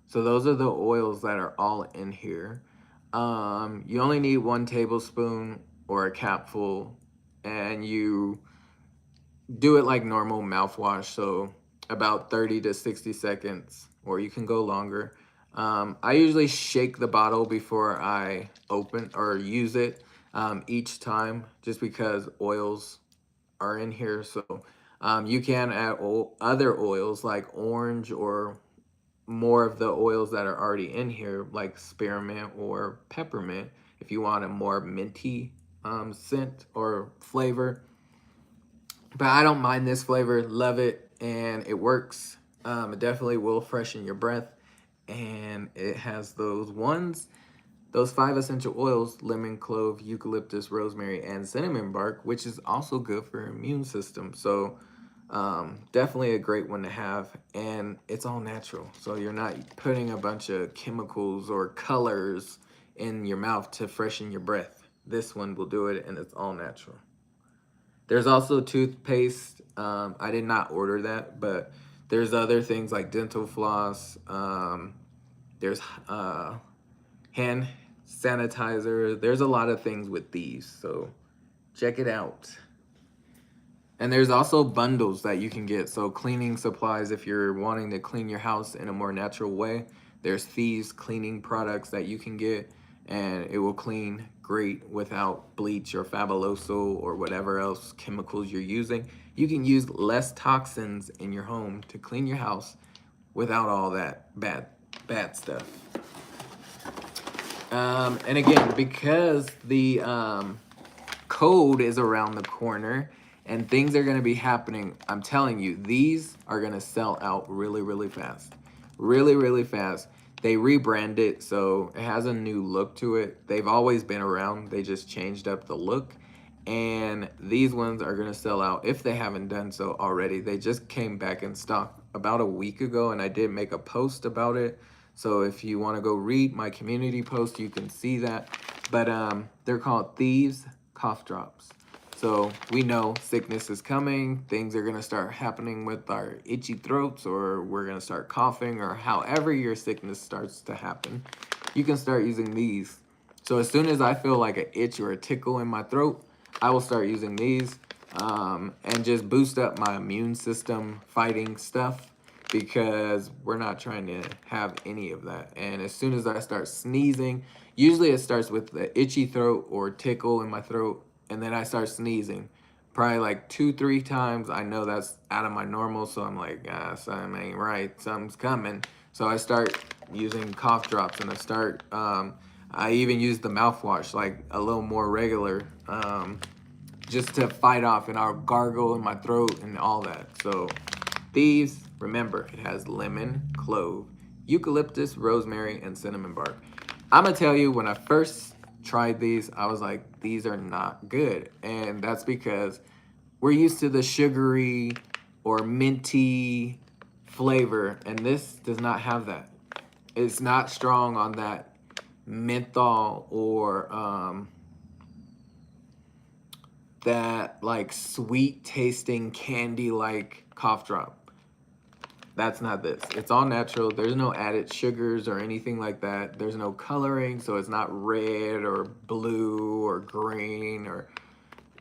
So those are the oils that are all in here. You only need 1 tablespoon or a capful, and you do it like normal mouthwash, so about 30 to 60 seconds, or you can go longer. I usually shake the bottle before I open or use it each time, just because oils are in here. So you can add other oils like orange or more of the oils that are already in here, like spearmint or peppermint, if you want a more minty scent or flavor. But I don't mind this flavor, love it, and it works. It definitely will freshen your breath, and it has those 5 essential oils: lemon, clove, eucalyptus, rosemary, and cinnamon bark, which is also good for your immune system. So definitely a great one to have, and it's all natural. So you're not putting a bunch of chemicals or colors in your mouth to freshen your breath. This one will do it, and it's all natural. There's also toothpaste. I did not order that, but there's other things like dental floss. There's hand sanitizer. There's a lot of things with these, so check it out. And there's also bundles that you can get. So cleaning supplies, if you're wanting to clean your house in a more natural way, there's Thieves cleaning products that you can get, and it will clean great without bleach or fabuloso or whatever else chemicals you're using. You can use less toxins in your home to clean your house without all that bad stuff. And again, because the code is around the corner and things are going to be happening, I'm telling you, these are going to sell out really fast. Really fast. They rebrand it, so it has a new look to it. They've always been around. They just changed up the look. And these ones are going to sell out if they haven't done so already. They just came back in stock about a week ago, and I did make a post about it. So if you want to go read my community post, you can see that. But they're called Thieves Cough Drops. So we know sickness is coming. Things are going to start happening with our itchy throats, or we're going to start coughing, or however your sickness starts to happen. You can start using these. So as soon as I feel like an itch or a tickle in my throat, I will start using these. and just boost up my immune system fighting stuff, because we're not trying to have any of that. And as soon as I start sneezing, usually it starts with the itchy throat or tickle in my throat, and then I start sneezing. Probably like 2-3 times. I know that's out of my normal, so I'm like, something ain't right, something's coming. So I start using cough drops, and I even use the mouthwash like a little more regular, just to fight off, and I'll gargle in my throat and all that. So these, remember, it has lemon, clove, eucalyptus, rosemary, and cinnamon bark. I'm gonna tell you, when I first tried these, I was like, these are not good. And that's because we're used to the sugary or minty flavor, and this does not have that. It's not strong on that menthol or that like sweet tasting candy like cough drop. That's not this. It's all natural. There's no added sugars or anything like that. There's no coloring, so it's not red or blue or green, or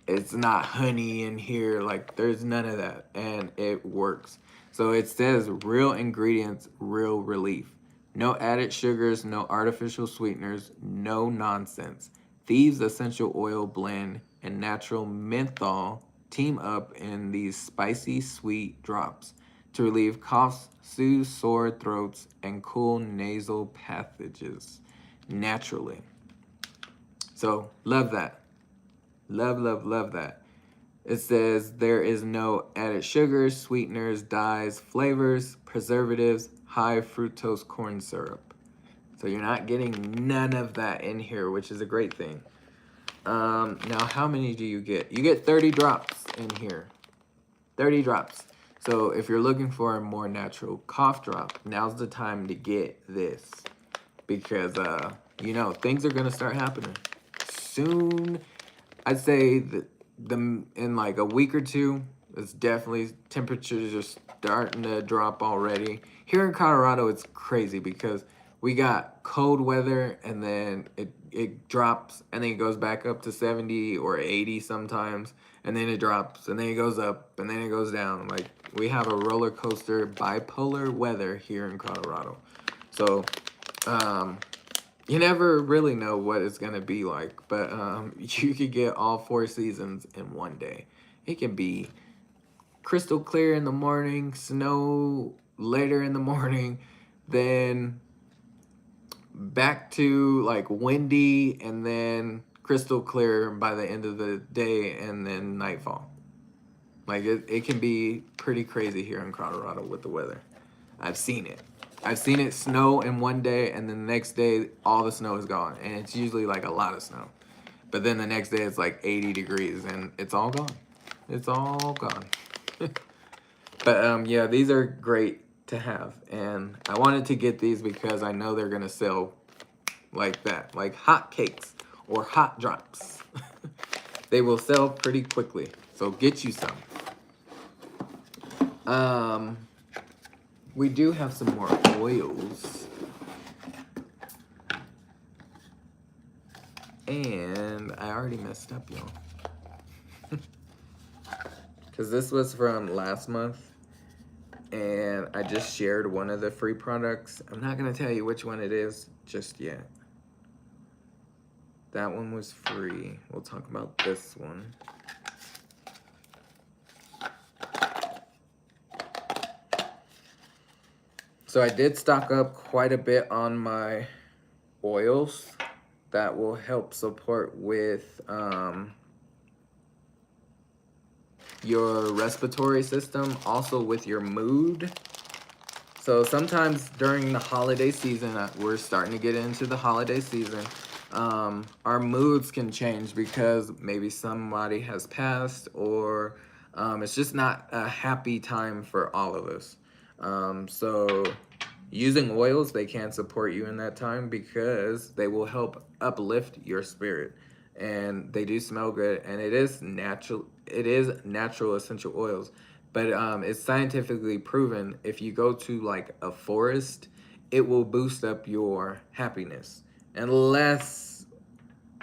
it's not honey in here. Like, there's none of that, and it works. So it says real ingredients, real relief. No added sugars, no artificial sweeteners, no nonsense. Thieves essential oil blend and natural menthol team up in these spicy sweet drops to relieve coughs, soothe sore throats, and cool nasal passages naturally. So love that. Love, love, love that. It says there is no added sugars, sweeteners, dyes, flavors, preservatives, high fructose corn syrup. So you're not getting none of that in here, which is a great thing. Now, how many do you get? You get 30 drops in here. 30 drops. So if you're looking for a more natural cough drop, now's the time to get this. Because, things are going to start happening soon. I'd say that in like a week or two, it's definitely, temperatures are starting to drop already. Here in Colorado, it's crazy because we got cold weather, and then it drops, and then it goes back up to 70 or 80 sometimes, and then it drops, and then it goes up, and then it goes down. Like, we have a roller coaster bipolar weather here in Colorado. So, you never really know what it's going to be like, but you could get all 4 seasons in one day. It can be crystal clear in the morning, snow later in the morning, then back to like windy, and then crystal clear by the end of the day, and then nightfall. Like, it can be pretty crazy here in Colorado with the weather. I've seen it. I've seen it snow in one day, and then the next day, all the snow is gone. And it's usually like a lot of snow. But then the next day, it's like 80 degrees, and it's all gone. It's all gone. But yeah, these are great to have. And I wanted to get these because I know they're going to sell like that. Like hot cakes or hot drops. They will sell pretty quickly. So get you some. We do have some more oils. And I already messed up, y'all. Because this was from last month. And I just shared one of the free products. I'm not going to tell you which one it is just yet. That one was free. We'll talk about this one. So I did stock up quite a bit on my oils that will help support with your respiratory system, also with your mood. So sometimes during the holiday season, we're starting to get into the holiday season, our moods can change because maybe somebody has passed, or it's just not a happy time for all of us. So using oils, they can support you in that time because they will help uplift your spirit, and they do smell good, and it is natural essential oils. But it's scientifically proven, if you go to like a forest, it will boost up your happiness, unless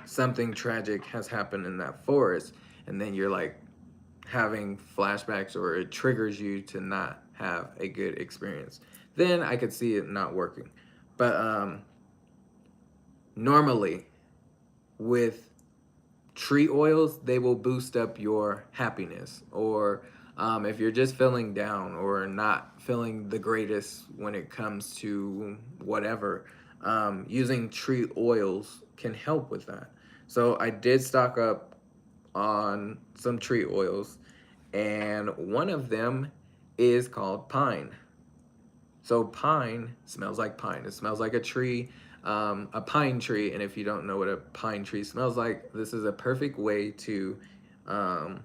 something tragic has happened in that forest, and then you're like having flashbacks or it triggers you to not have a good experience, then I could see it not working. But normally with tree oils, they will boost up your happiness. Or if you're just feeling down or not feeling the greatest when it comes to whatever, using tree oils can help with that. So I did stock up on some tree oils, and one of them is called pine. So pine smells like pine. It smells like a tree, a pine tree. And if you don't know what a pine tree smells like, this is a perfect way to um,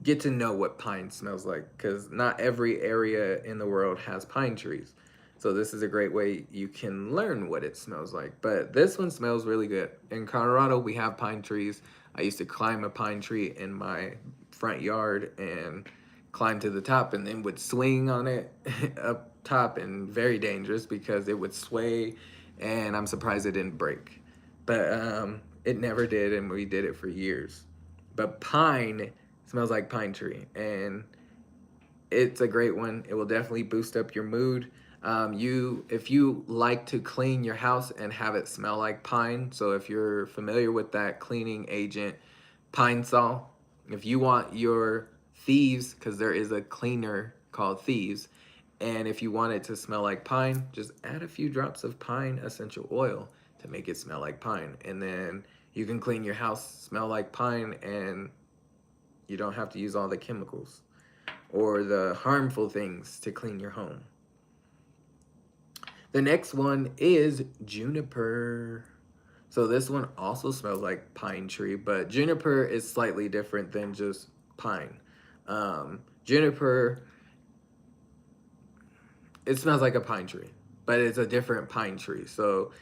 get to know what pine smells like, because not every area in the world has pine trees. So this is a great way you can learn what it smells like. But this one smells really good. In Colorado, we have pine trees. I used to climb a pine tree in my front yard and climb to the top and then would swing on it up top, and very dangerous because it would sway, and I'm surprised it didn't break. But it never did, and we did it for years. But pine smells like pine tree, and it's a great one. It will definitely boost up your mood. If you like to clean your house and have it smell like pine, so if you're familiar with that cleaning agent, Pine Sol, if you want your thieves, because there is a cleaner called Thieves, and if you want it to smell like pine, just add a few drops of pine essential oil to make it smell like pine, and then you can clean your house smell like pine, and you don't have to use all the chemicals or the harmful things to clean your home. The next one is Juniper. So this one also smells like pine tree, but Juniper is slightly different than just pine. Juniper, it smells like a pine tree, but it's a different pine tree. So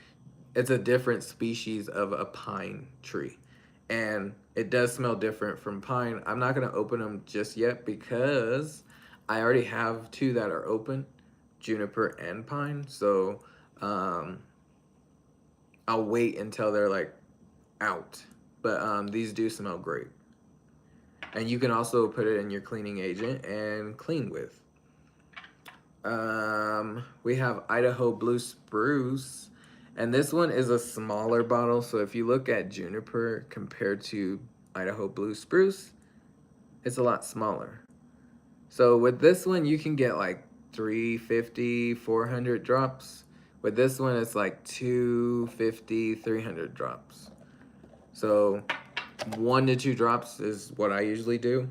it's a different species of a pine tree. And it does smell different from pine. I'm not gonna open them just yet because I already have two that are open, Juniper and pine. So um, I'll wait until they're like out. But these do smell great. And you can also put it in your cleaning agent and clean with. We have Idaho Blue Spruce. And this one is a smaller bottle. So if you look at Juniper compared to Idaho Blue Spruce, it's a lot smaller. So with this one, you can get like 350, 400 drops. With this one, it's like 250, 300 drops. So 1 to 2 drops is what I usually do.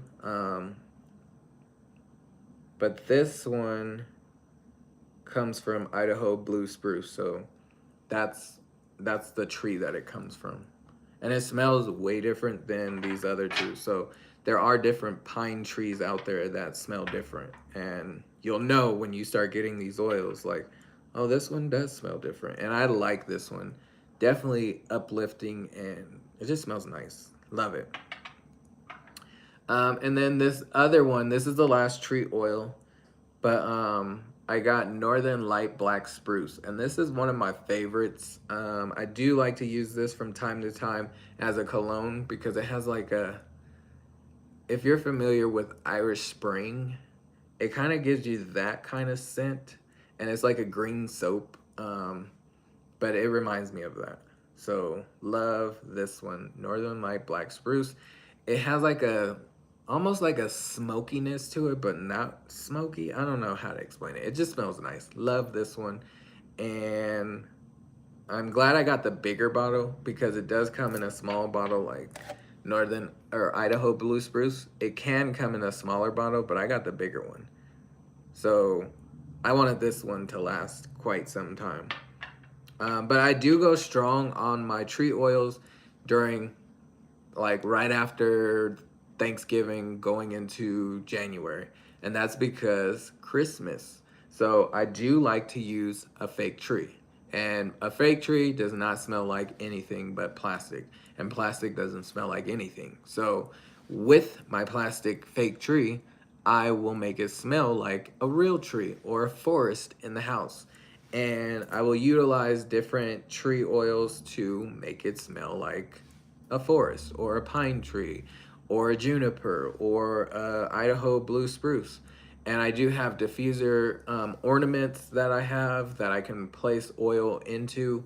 But this one comes from Idaho Blue Spruce. So that's the tree that it comes from. And it smells way different than these other two. So there are different pine trees out there that smell different. And you'll know when you start getting these oils, like, oh, this one does smell different. And I like this one. Definitely uplifting, and it just smells nice. Love it. And then this other one, this is the last tree oil, but I got Northern Light Black Spruce, and this is one of my favorites. I do like to use this from time to time as a cologne because it has like a, if you're familiar with Irish Spring, it kind of gives you that kind of scent, and it's like a green soap, but it reminds me of that. So love this one, Northern Light Black Spruce. It has like a, almost like a smokiness to it, but not smoky. I don't know how to explain it. It just smells nice. Love this one. And I'm glad I got the bigger bottle because it does come in a small bottle like Northern or Idaho Blue Spruce. It can come in a smaller bottle, but I got the bigger one. So I wanted this one to last quite some time. But I do go strong on my tree oils during, like, right after Thanksgiving going into January. And that's because Christmas. So I do like to use a fake tree. And a fake tree does not smell like anything but plastic. And plastic doesn't smell like anything. So with my plastic fake tree, I will make it smell like a real tree or a forest in the house. And I will utilize different tree oils to make it smell like a forest or a pine tree or a Juniper or a Idaho blue spruce. And I do have diffuser ornaments that I have that I can place oil into,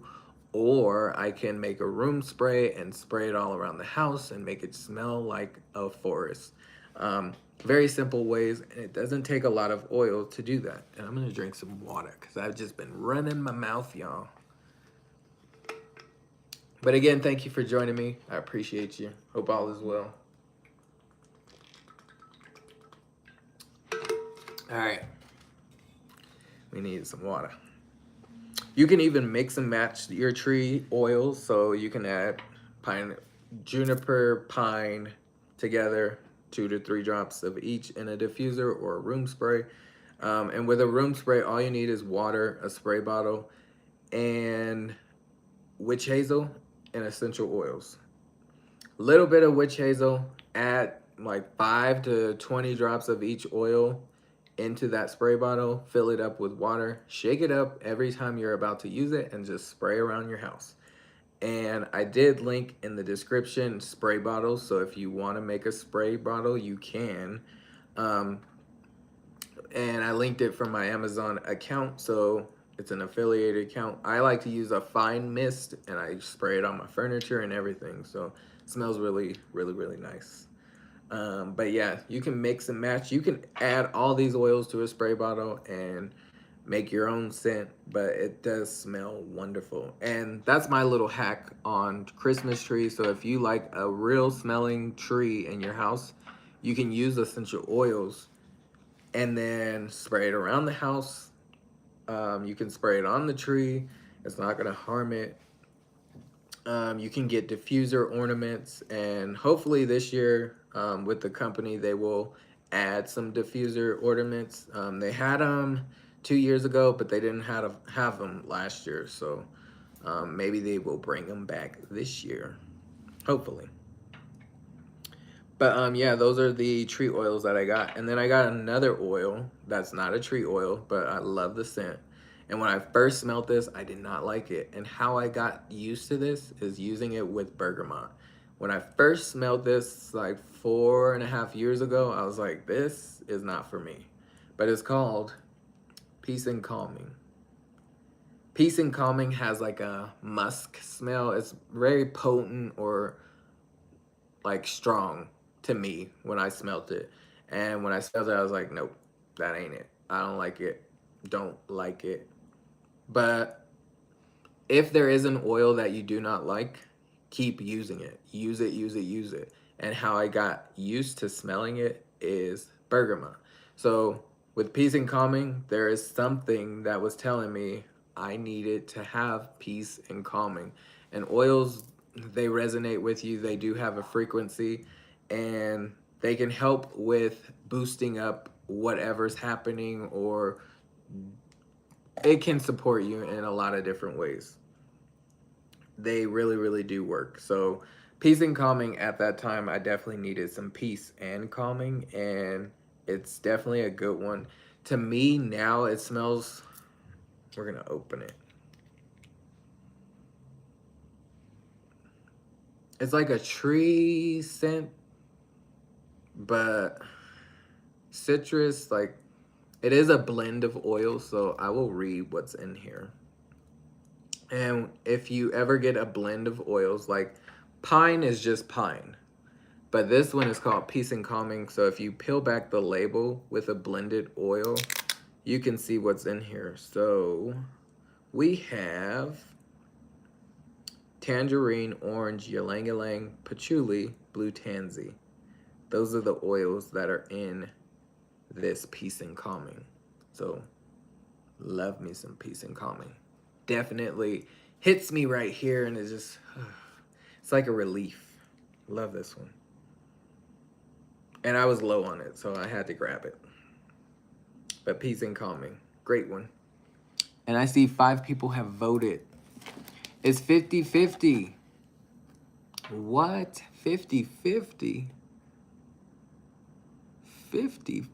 or I can make a room spray and spray it all around the house and make it smell like a forest. Very simple ways, and it doesn't take a lot of oil to do that. And I'm gonna drink some water because I've just been running my mouth, y'all. But again, thank you for joining me. I appreciate you. Hope all is well. All right, we need some water. You can even mix and match your tree oils, so you can add pine, juniper, pine together, 2 to 3 drops of each in a diffuser or a room spray. And with a room spray, all you need is water, a spray bottle, and witch hazel and essential oils. Little bit of witch hazel, add like 5 to 20 drops of each oil into that spray bottle, fill it up with water, shake it up every time you're about to use it, and just spray around your house. And I did link in the description spray bottles, so if you want to make a spray bottle, you can. And I linked it from my Amazon account, so it's an affiliated account. I like to use a fine mist, and I spray it on my furniture and everything, so it smells really, really, really nice. But yeah, you can mix and match. You can add all these oils to a spray bottle and make your own scent, but it does smell wonderful. And that's my little hack on Christmas trees. So if you like a real smelling tree in your house, you can use essential oils and then spray it around the house. You can spray it on the tree. It's not gonna harm it. You can get diffuser ornaments, and hopefully this year with the company they will add some diffuser ornaments. They had them 2 years ago, but they didn't have them last year, so maybe they will bring them back this year, hopefully. But yeah, those are the tree oils that I got. And then I got another oil that's not a tree oil, but I love the scent. And when I first smelled this, I did not like it. And how I got used to this is using it with bergamot. When I first smelled this like 4.5 years ago, I was like, this is not for me. But it's called Peace and Calming. Peace and Calming has like a musk smell. It's very potent or like strong to me when I smelt it. And when I smelled it, I was like, nope, that ain't it. I don't like it. Don't like it. But if there is an oil that you do not like, keep using it. Use it, use it, use it. And how I got used to smelling it is bergamot. So with Peace and Calming, there is something that was telling me I needed to have peace and calming. And oils, they resonate with you. They do have a frequency, and they can help with boosting up whatever's happening, or it can support you in a lot of different ways. They really, really do work. So Peace and Calming, at that time, I definitely needed some peace and calming, and it's definitely a good one. To me, now it smells, we're gonna open it. It's like a tree scent, but citrus, like it is a blend of oils, so I will read what's in here. And if you ever get a blend of oils, like pine is just pine, but this one is called Peace and Calming. So if you peel back the label with a blended oil, you can see what's in here. So we have tangerine, orange, ylang ylang, patchouli, blue tansy. Those are the oils that are in this Peace and Calming. So love me some Peace and Calming. Definitely hits me right here, and it's just, it's like a relief. Love this one. And I was low on it, so I had to grab it. But Peace and Calming, great one. And I see 5 people have voted. It's 50-50. What? 50-50? 50?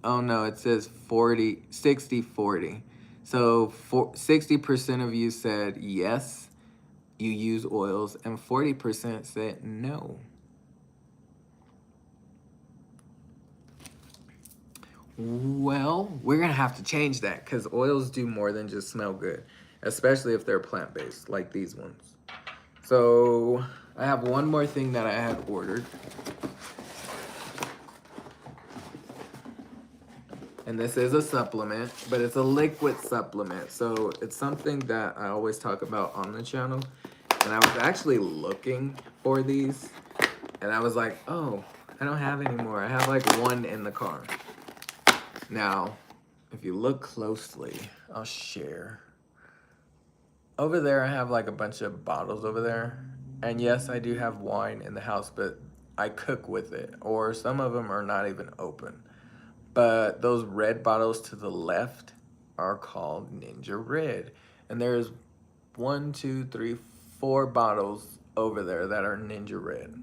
Oh no, it says 40, 60-40. So 60% of you said yes, you use oils, and 40% said no. Well, we're gonna have to change that because oils do more than just smell good, especially if they're plant-based, like these ones. So I have one more thing that I had ordered. And this is a supplement, but it's a liquid supplement. So it's something that I always talk about on the channel. And I was actually looking for these. And I was like, oh, I don't have any more. I have like one in the car. Now, if you look closely, I'll share. Over there, I have like a bunch of bottles over there. And yes, I do have wine in the house, but I cook with it. Or some of them are not even open. But those red bottles to the left are called Ninja Red. And there's 1, 2, 3, 4 bottles over there that are Ninja Red.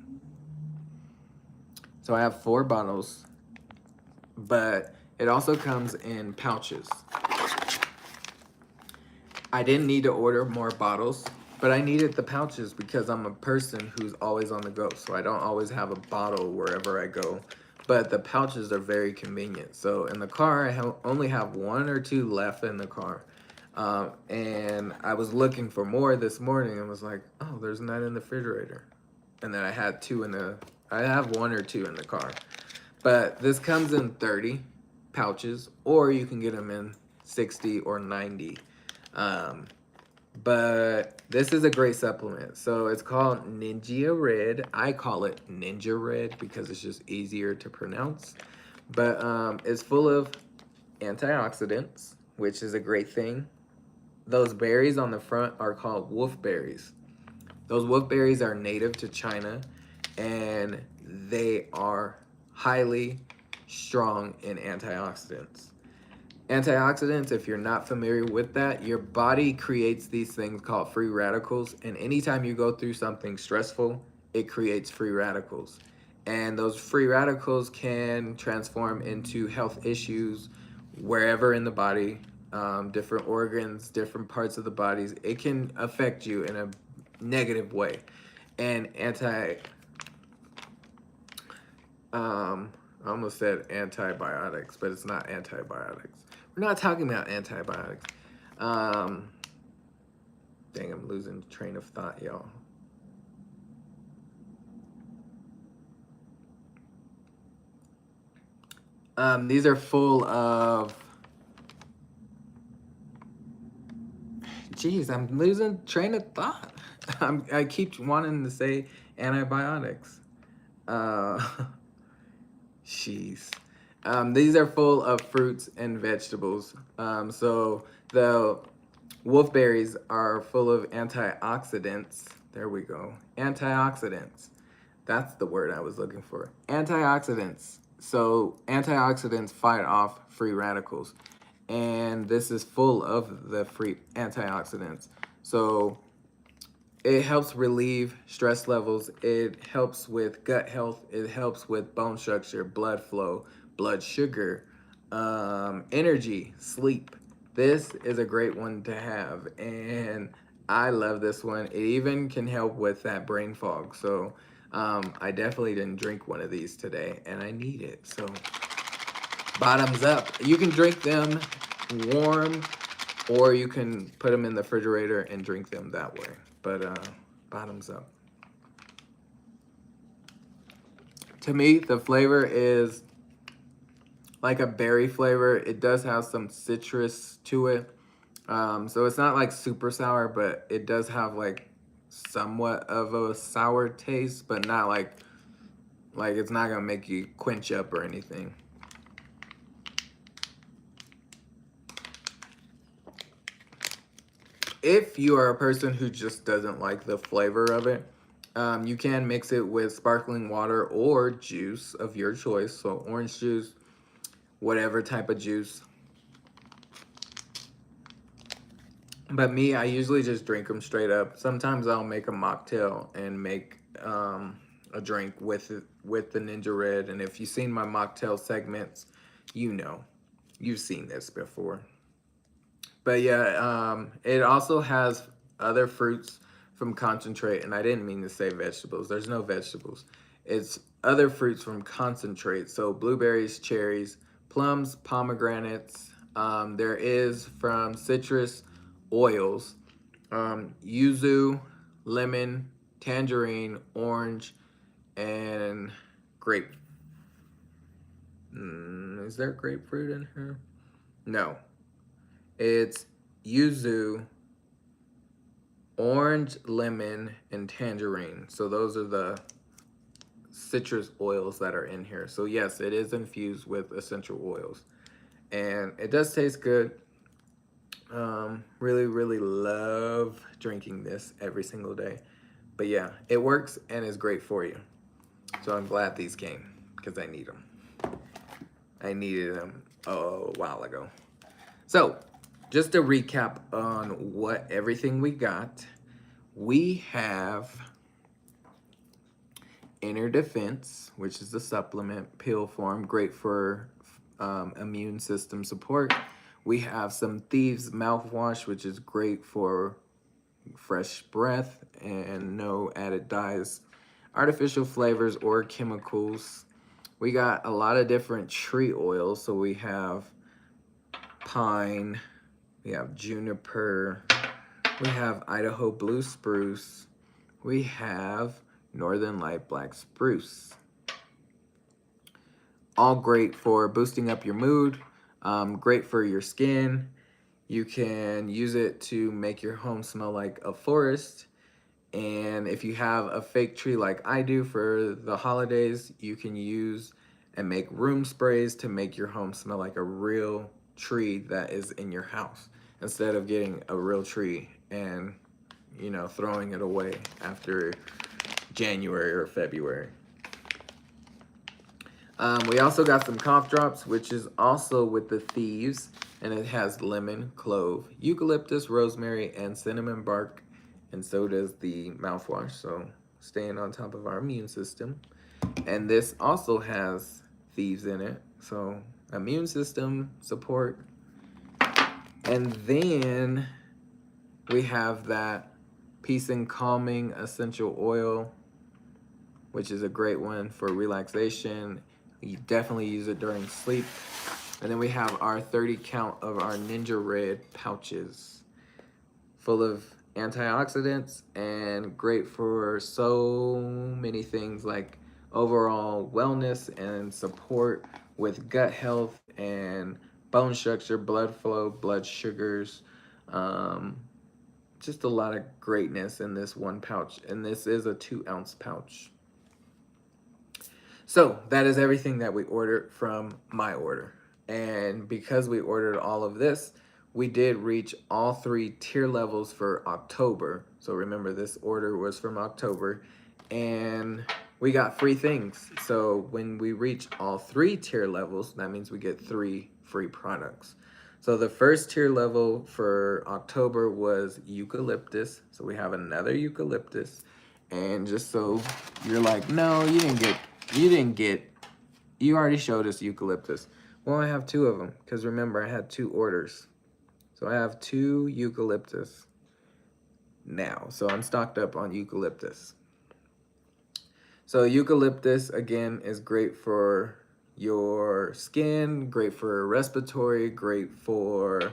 So I have 4 bottles, but it also comes in pouches. I didn't need to order more bottles, but I needed the pouches because I'm a person who's always on the go. So I don't always have a bottle wherever I go. But the pouches are very convenient. So in the car, I only have 1 or 2 left in the car. And I was looking for more this morning and was like, oh, there's none in the refrigerator. And then I had 2 in the, I have 1 or 2 in the car. But this comes in 30 pouches, or you can get them in 60 or 90. But this is a great supplement. So it's called Ninja Red. I call it Ninja Red because it's just easier to pronounce. But it's full of antioxidants, which is a great thing. Those berries on the front are called wolfberries. Those wolfberries are native to China, and they are highly strong in antioxidants. Antioxidants, if you're not familiar with that, your body creates these things called free radicals. And anytime you go through something stressful, it creates free radicals. And those free radicals can transform into health issues wherever in the body, different organs, different parts of the bodies. It can affect you in a negative way. And I almost said antibiotics, but it's not antibiotics. We're not talking about antibiotics. Dang, I'm losing train of thought, y'all. These are full of, geez, I'm losing train of thought. I keep wanting to say antibiotics. Jeez. These are full of fruits and vegetables. So the wolfberries are full of antioxidants. There we go. Antioxidants. That's the word I was looking for. Antioxidants. So antioxidants fight off free radicals. And this is full of the free antioxidants. So it helps relieve stress levels. It helps with gut health. It helps with bone structure, blood flow, blood sugar, energy, sleep. This is a great one to have, and I love this one. It even can help with that brain fog. So I definitely didn't drink one of these today, and I need it. So bottoms up. You can drink them warm, or you can put them in the refrigerator and drink them that way. But bottoms up. To me, the flavor is like a berry flavor. It does have some citrus to it. So it's not like super sour, but it does have like somewhat of a sour taste, but not like it's not gonna make you quench up or anything. If you are a person who just doesn't like the flavor of it, you can mix it with sparkling water or juice of your choice. So orange juice, whatever type of juice. But me, I usually just drink them straight up. Sometimes I'll make a mocktail and make a drink with the Ninja Red. And if you've seen my mocktail segments, you know, you've seen this before. But yeah, it also has other fruits from concentrate, and I didn't mean to say vegetables. There's no vegetables. It's other fruits from concentrate. So blueberries, cherries, plums, pomegranates. There is from citrus oils, yuzu, lemon, tangerine, orange, and grape. Is there grapefruit in here? No. It's yuzu, orange, lemon, and tangerine. So those are the citrus oils that are in here. So yes, it is infused with essential oils. And it does taste good. Really, really love drinking this every single day. But yeah, it works and is great for you. So I'm glad these came because I need them. I needed them a while ago. So just to recap on what everything we got, we have Inner Defense, which is a supplement pill form, great for immune system support. We have some Thieves mouthwash, which is great for fresh breath and no added dyes, artificial flavors, or chemicals. We got a lot of different tree oils. So we have pine, we have juniper, we have Idaho blue spruce, we have Northern Light black spruce. All great for boosting up your mood, great for your skin. You can use it to make your home smell like a forest. And if you have a fake tree like I do for the holidays, you can use and make room sprays to make your home smell like a real tree that is in your house, instead of getting a real tree and, you know, throwing it away after January or February. We also got some cough drops, which is also with the Thieves, and it has lemon, clove, eucalyptus, rosemary, and cinnamon bark, and so does the mouthwash, so staying on top of our immune system. And this also has Thieves in it, so immune system support. And then we have that Peace and Calming essential oil, which is a great one for relaxation. You definitely use it during sleep. And then we have our 30 count of our Ninja Red pouches, full of antioxidants and great for so many things like overall wellness and support with gut health and bone structure, blood flow, blood sugars. Just a lot of greatness in this one pouch. And this is a 2-ounce pouch. So that is everything that we ordered from my order. And because we ordered all of this, we did reach all 3 tier levels for October. So remember, this order was from October, and we got free things. So when we reach all 3 tier levels, that means we get 3 free products. So the first tier level for October was eucalyptus. So we have another eucalyptus. And just so you're like, no, you already showed us eucalyptus. Well, I have 2 of them, because remember, I had 2 orders. So I have 2 eucalyptus now. So I'm stocked up on eucalyptus. So eucalyptus, again, is great for your skin, great for respiratory, great for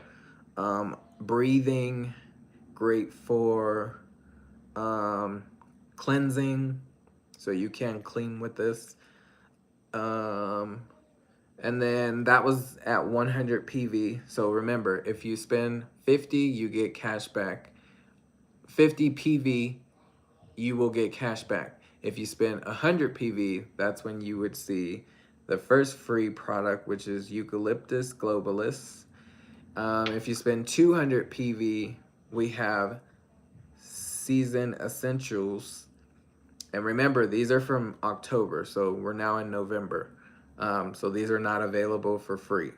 breathing, great for cleansing. So you can clean with this. And then that was at 100 PV. So remember, if you spend 50, you get cash back. 50 PV, you will get cash back. If you spend 100 PV, that's when you would see the first free product, which is Eucalyptus globalis. If you spend 200 PV, we have Season Essentials. And remember, these are from October, so we're now in November. So these are not available for free.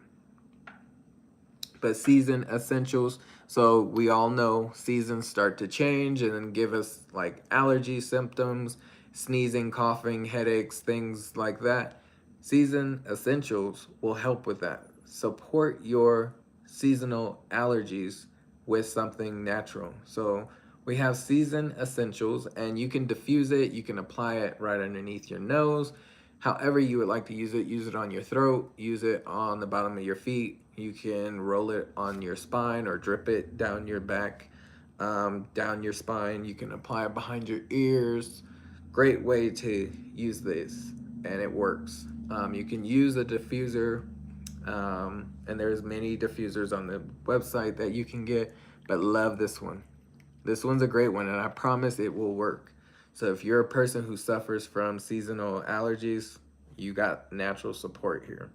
But Season Essentials, so we all know seasons start to change and then give us like allergy symptoms, sneezing, coughing, headaches, things like that. Season Essentials will help with that. Support your seasonal allergies with something natural. So we have Season Essentials, and you can diffuse it. You can apply it right underneath your nose. however you would like to use it on your throat, use it on the bottom of your feet. You can roll it on your spine or drip it down your back, down your spine. You can apply it behind your ears. Great way to use this, and it works. You can use a diffuser, and there's many diffusers on the website that you can get, but love this one. This one's a great one, and I promise it will work. So if you're a person who suffers from seasonal allergies, you got natural support here.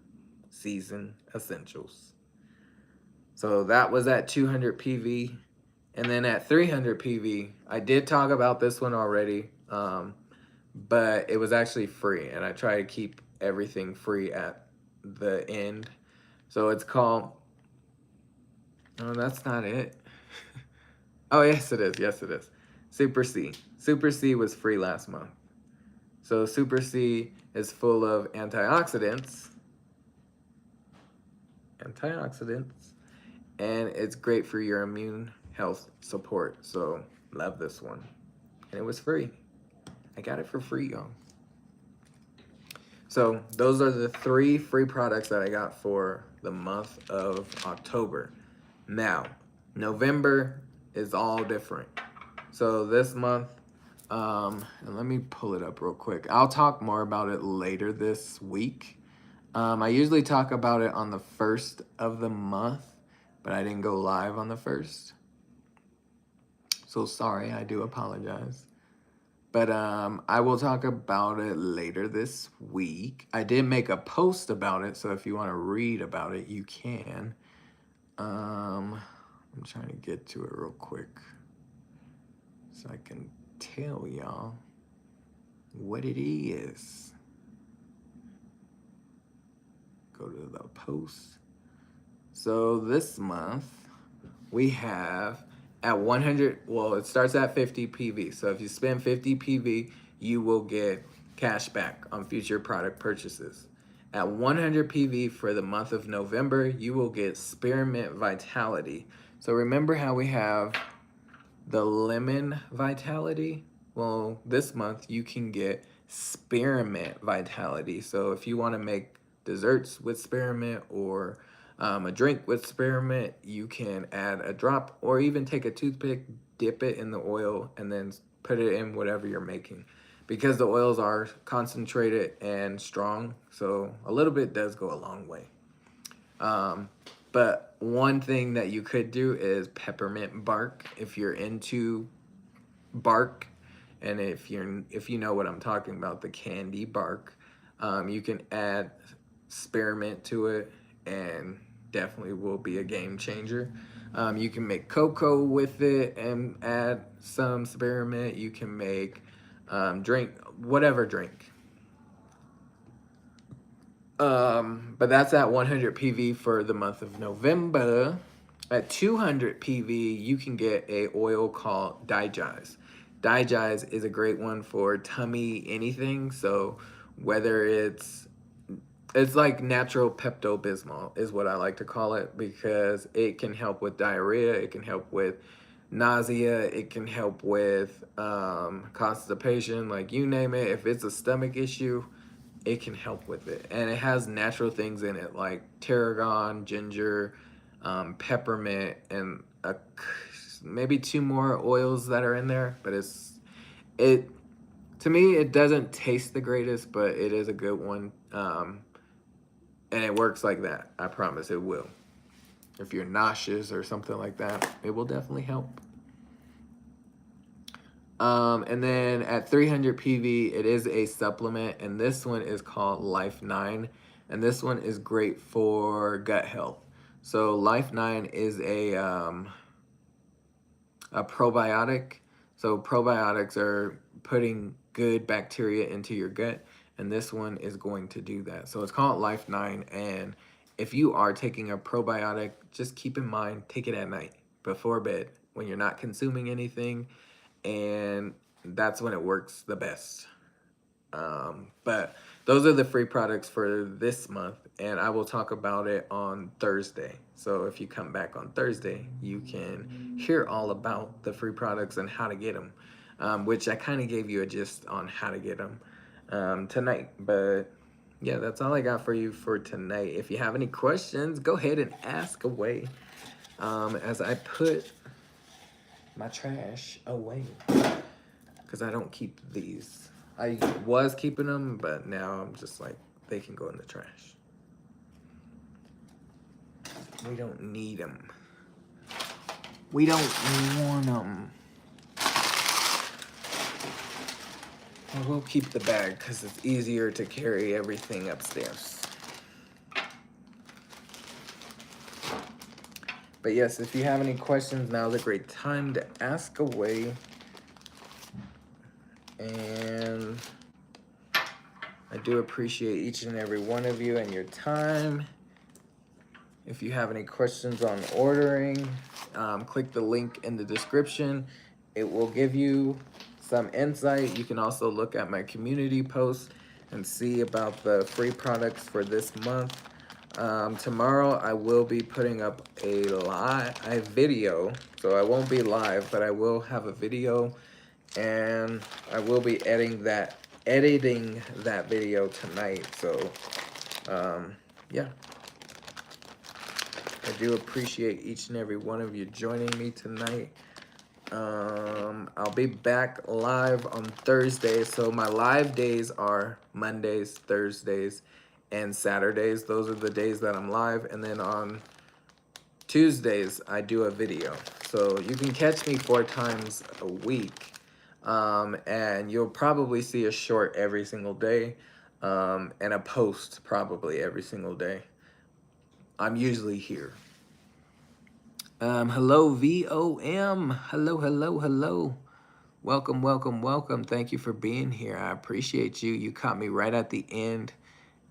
Season Essentials. So that was at 200 PV. And then at 300 PV, I did talk about this one already, but it was actually free. And I try to keep everything free at the end. So it's called, oh, that's not it. Oh, yes, it is. Yes, it is. Super C. Super C was free last month. So Super C is full of antioxidants, and it's great for your immune health support. So love this one. And it was free. I got it for free, y'all. So those are the 3 free products that I got for the month of October. Now, November is all different. So this month, and let me pull it up real quick. I'll talk more about it later this week. I usually talk about it on the 1st of the month, but I didn't go live on the 1st. So sorry, I do apologize. But I will talk about it later this week. I did make a post about it, so if you want to read about it, you can. I'm trying to get to it real quick so I can tell y'all what it is. Go to the post. So this month we have at 100, well, it starts at 50 PV. So if you spend 50 PV, you will get cash back on future product purchases. At 100 PV for the month of November, you will get Spearmint Vitality. So remember how we have the lemon vitality? Well, this month you can get Spearmint Vitality. So if you want to make desserts with spearmint or a drink with spearmint, you can add a drop or even take a toothpick, dip it in the oil, and then put it in whatever you're making. Because the oils are concentrated and strong, so a little bit does go a long way. But one thing that you could do is peppermint bark if you're into bark, and if you know what I'm talking about, the candy bark, you can add spearmint to it and definitely will be a game changer. You can make cocoa with it and add some spearmint. You can make whatever drink. But that's at 100 PV for the month of November. At 200 PV, you can get a oil called Digest. Digest is a great one for tummy anything. So whether it's like natural Pepto-Bismol is what I like to call it, because it can help with diarrhea, it can help with nausea, it can help with constipation, like you name it. If it's a stomach issue, it can help with it. And it has natural things in it like tarragon, ginger, peppermint, and maybe 2 more oils that are in there. But to me, it doesn't taste the greatest, but it is a good one. And it works like that. I promise it will. If you're nauseous or something like that, it will definitely help. And then at 300 PV, it is a supplement, and this one is called Life 9, and this one is great for gut health. So Life 9 is a probiotic. So probiotics are putting good bacteria into your gut, and this one is going to do that. So it's called Life 9, and if you are taking a probiotic, just keep in mind, take it at night before bed when you're not consuming anything, and that's when it works the best. But those are the free products for this month, and I will talk about it on Thursday. So if you come back on Thursday, you can hear all about the free products and how to get them, which I kind of gave you a gist on how to get them. tonight. But yeah, that's all I got for you for tonight. If you have any questions, go ahead and ask away as I put my trash away, because I don't keep these. I was keeping them, but now I'm just like, they can go in the trash. We don't need them. We don't want them. Well, we'll keep the bag because it's easier to carry everything upstairs. But yes, if you have any questions, now's a great time to ask away. And I do appreciate each and every one of you and your time. If you have any questions on ordering, click the link in the description. It will give you some insight. You can also look at my community posts and see about the free products for this month. Tomorrow I will be putting up a video, so I won't be live, but I will have a video, and I will be editing that video tonight. So yeah, I do appreciate each and every one of you joining me tonight. I'll be back live on Thursday. So my live days are Mondays, Thursdays, and Saturdays. Those are the days that I'm live. And then on Tuesdays, I do a video. So you can catch me 4 times a week. And you'll probably see a short every single day, and a post probably every single day. I'm usually here. Hello, VOM. Hello, hello, hello. Welcome, welcome, welcome. Thank you for being here. I appreciate you. You caught me right at the end.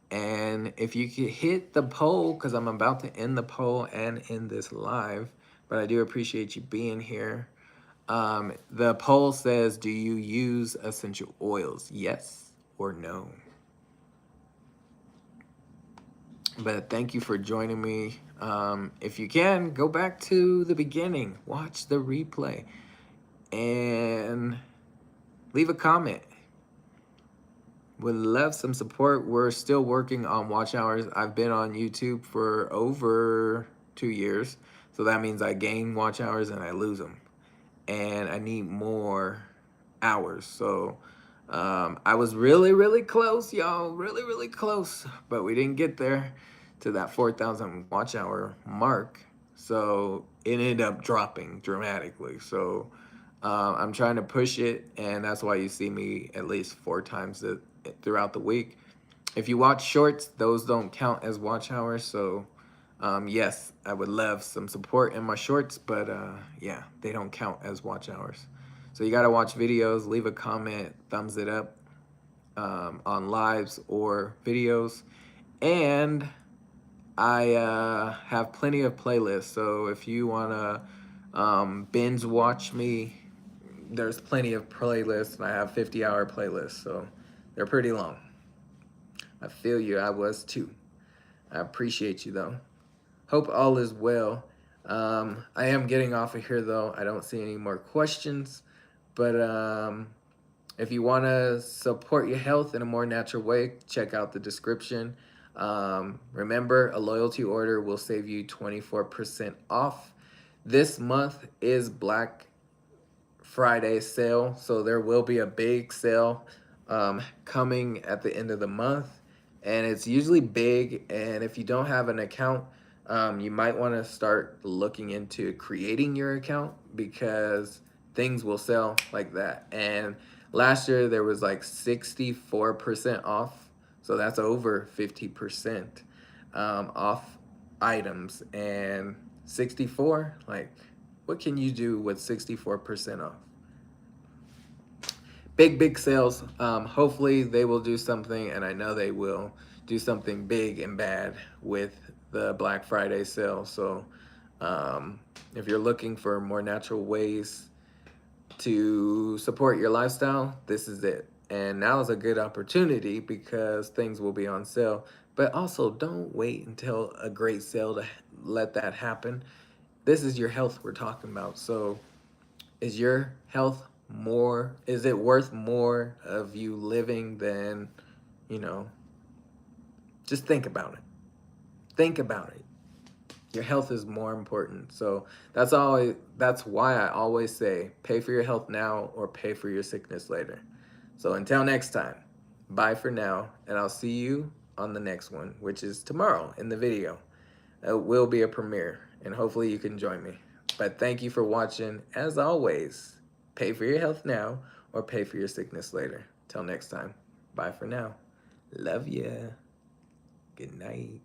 And if you could hit the poll, because I'm about to end the poll and end this live, but I do appreciate you being here. The poll says, do you use essential oils? Yes or no? But thank you for joining me. If you can, go back to the beginning, watch the replay, and leave a comment. Would love some support. We're still working on watch hours. I've been on YouTube for over 2 years, so that means I gain watch hours and I lose them, and I need more hours. So I was really close, y'all, really close, but we didn't get there to that 4,000 watch hour mark, so it ended up dropping dramatically. So I'm trying to push it, and that's why you see me at least 4 times throughout the week. If you watch shorts, those don't count as watch hours. So yes, I would love some support in my shorts, but yeah, they don't count as watch hours. So you got to watch videos, leave a comment, thumbs it up on lives or videos. And I have plenty of playlists. So if you want to binge watch me, there's plenty of playlists, and I have 50-hour playlists. So they're pretty long. I feel you. I was too. I appreciate you, though. Hope all is well. I am getting off of here, though. I don't see any more questions. But if you want to support your health in a more natural way, check out the description. Remember, a loyalty order will save you 24% off. This month is Black Friday sale, so there will be a big sale coming at the end of the month, and it's usually big. And if you don't have an account, you might want to start looking into creating your account, because things will sell like that. And last year there was like 64% off, so that's over 50% off items. And 64, like, what can you do with 64% off? Big sales. Hopefully they will do something, and I know they will do something big and bad with the Black Friday sale. So if you're looking for more natural ways to support your lifestyle, this is it. And now is a good opportunity because things will be on sale. But also, don't wait until a great sale to let that happen. This is your health we're talking about. So is your health more? Is it worth more of you living than, you know, just think about it. Think about it. Your health is more important. So that's why I always say pay for your health now or pay for your sickness later. So until next time, bye for now, and I'll see you on the next one, which is tomorrow in the video. It will be a premiere, and hopefully you can join me. But thank you for watching. As always, pay for your health now or pay for your sickness later. Till next time, bye for now. Love ya. Good night.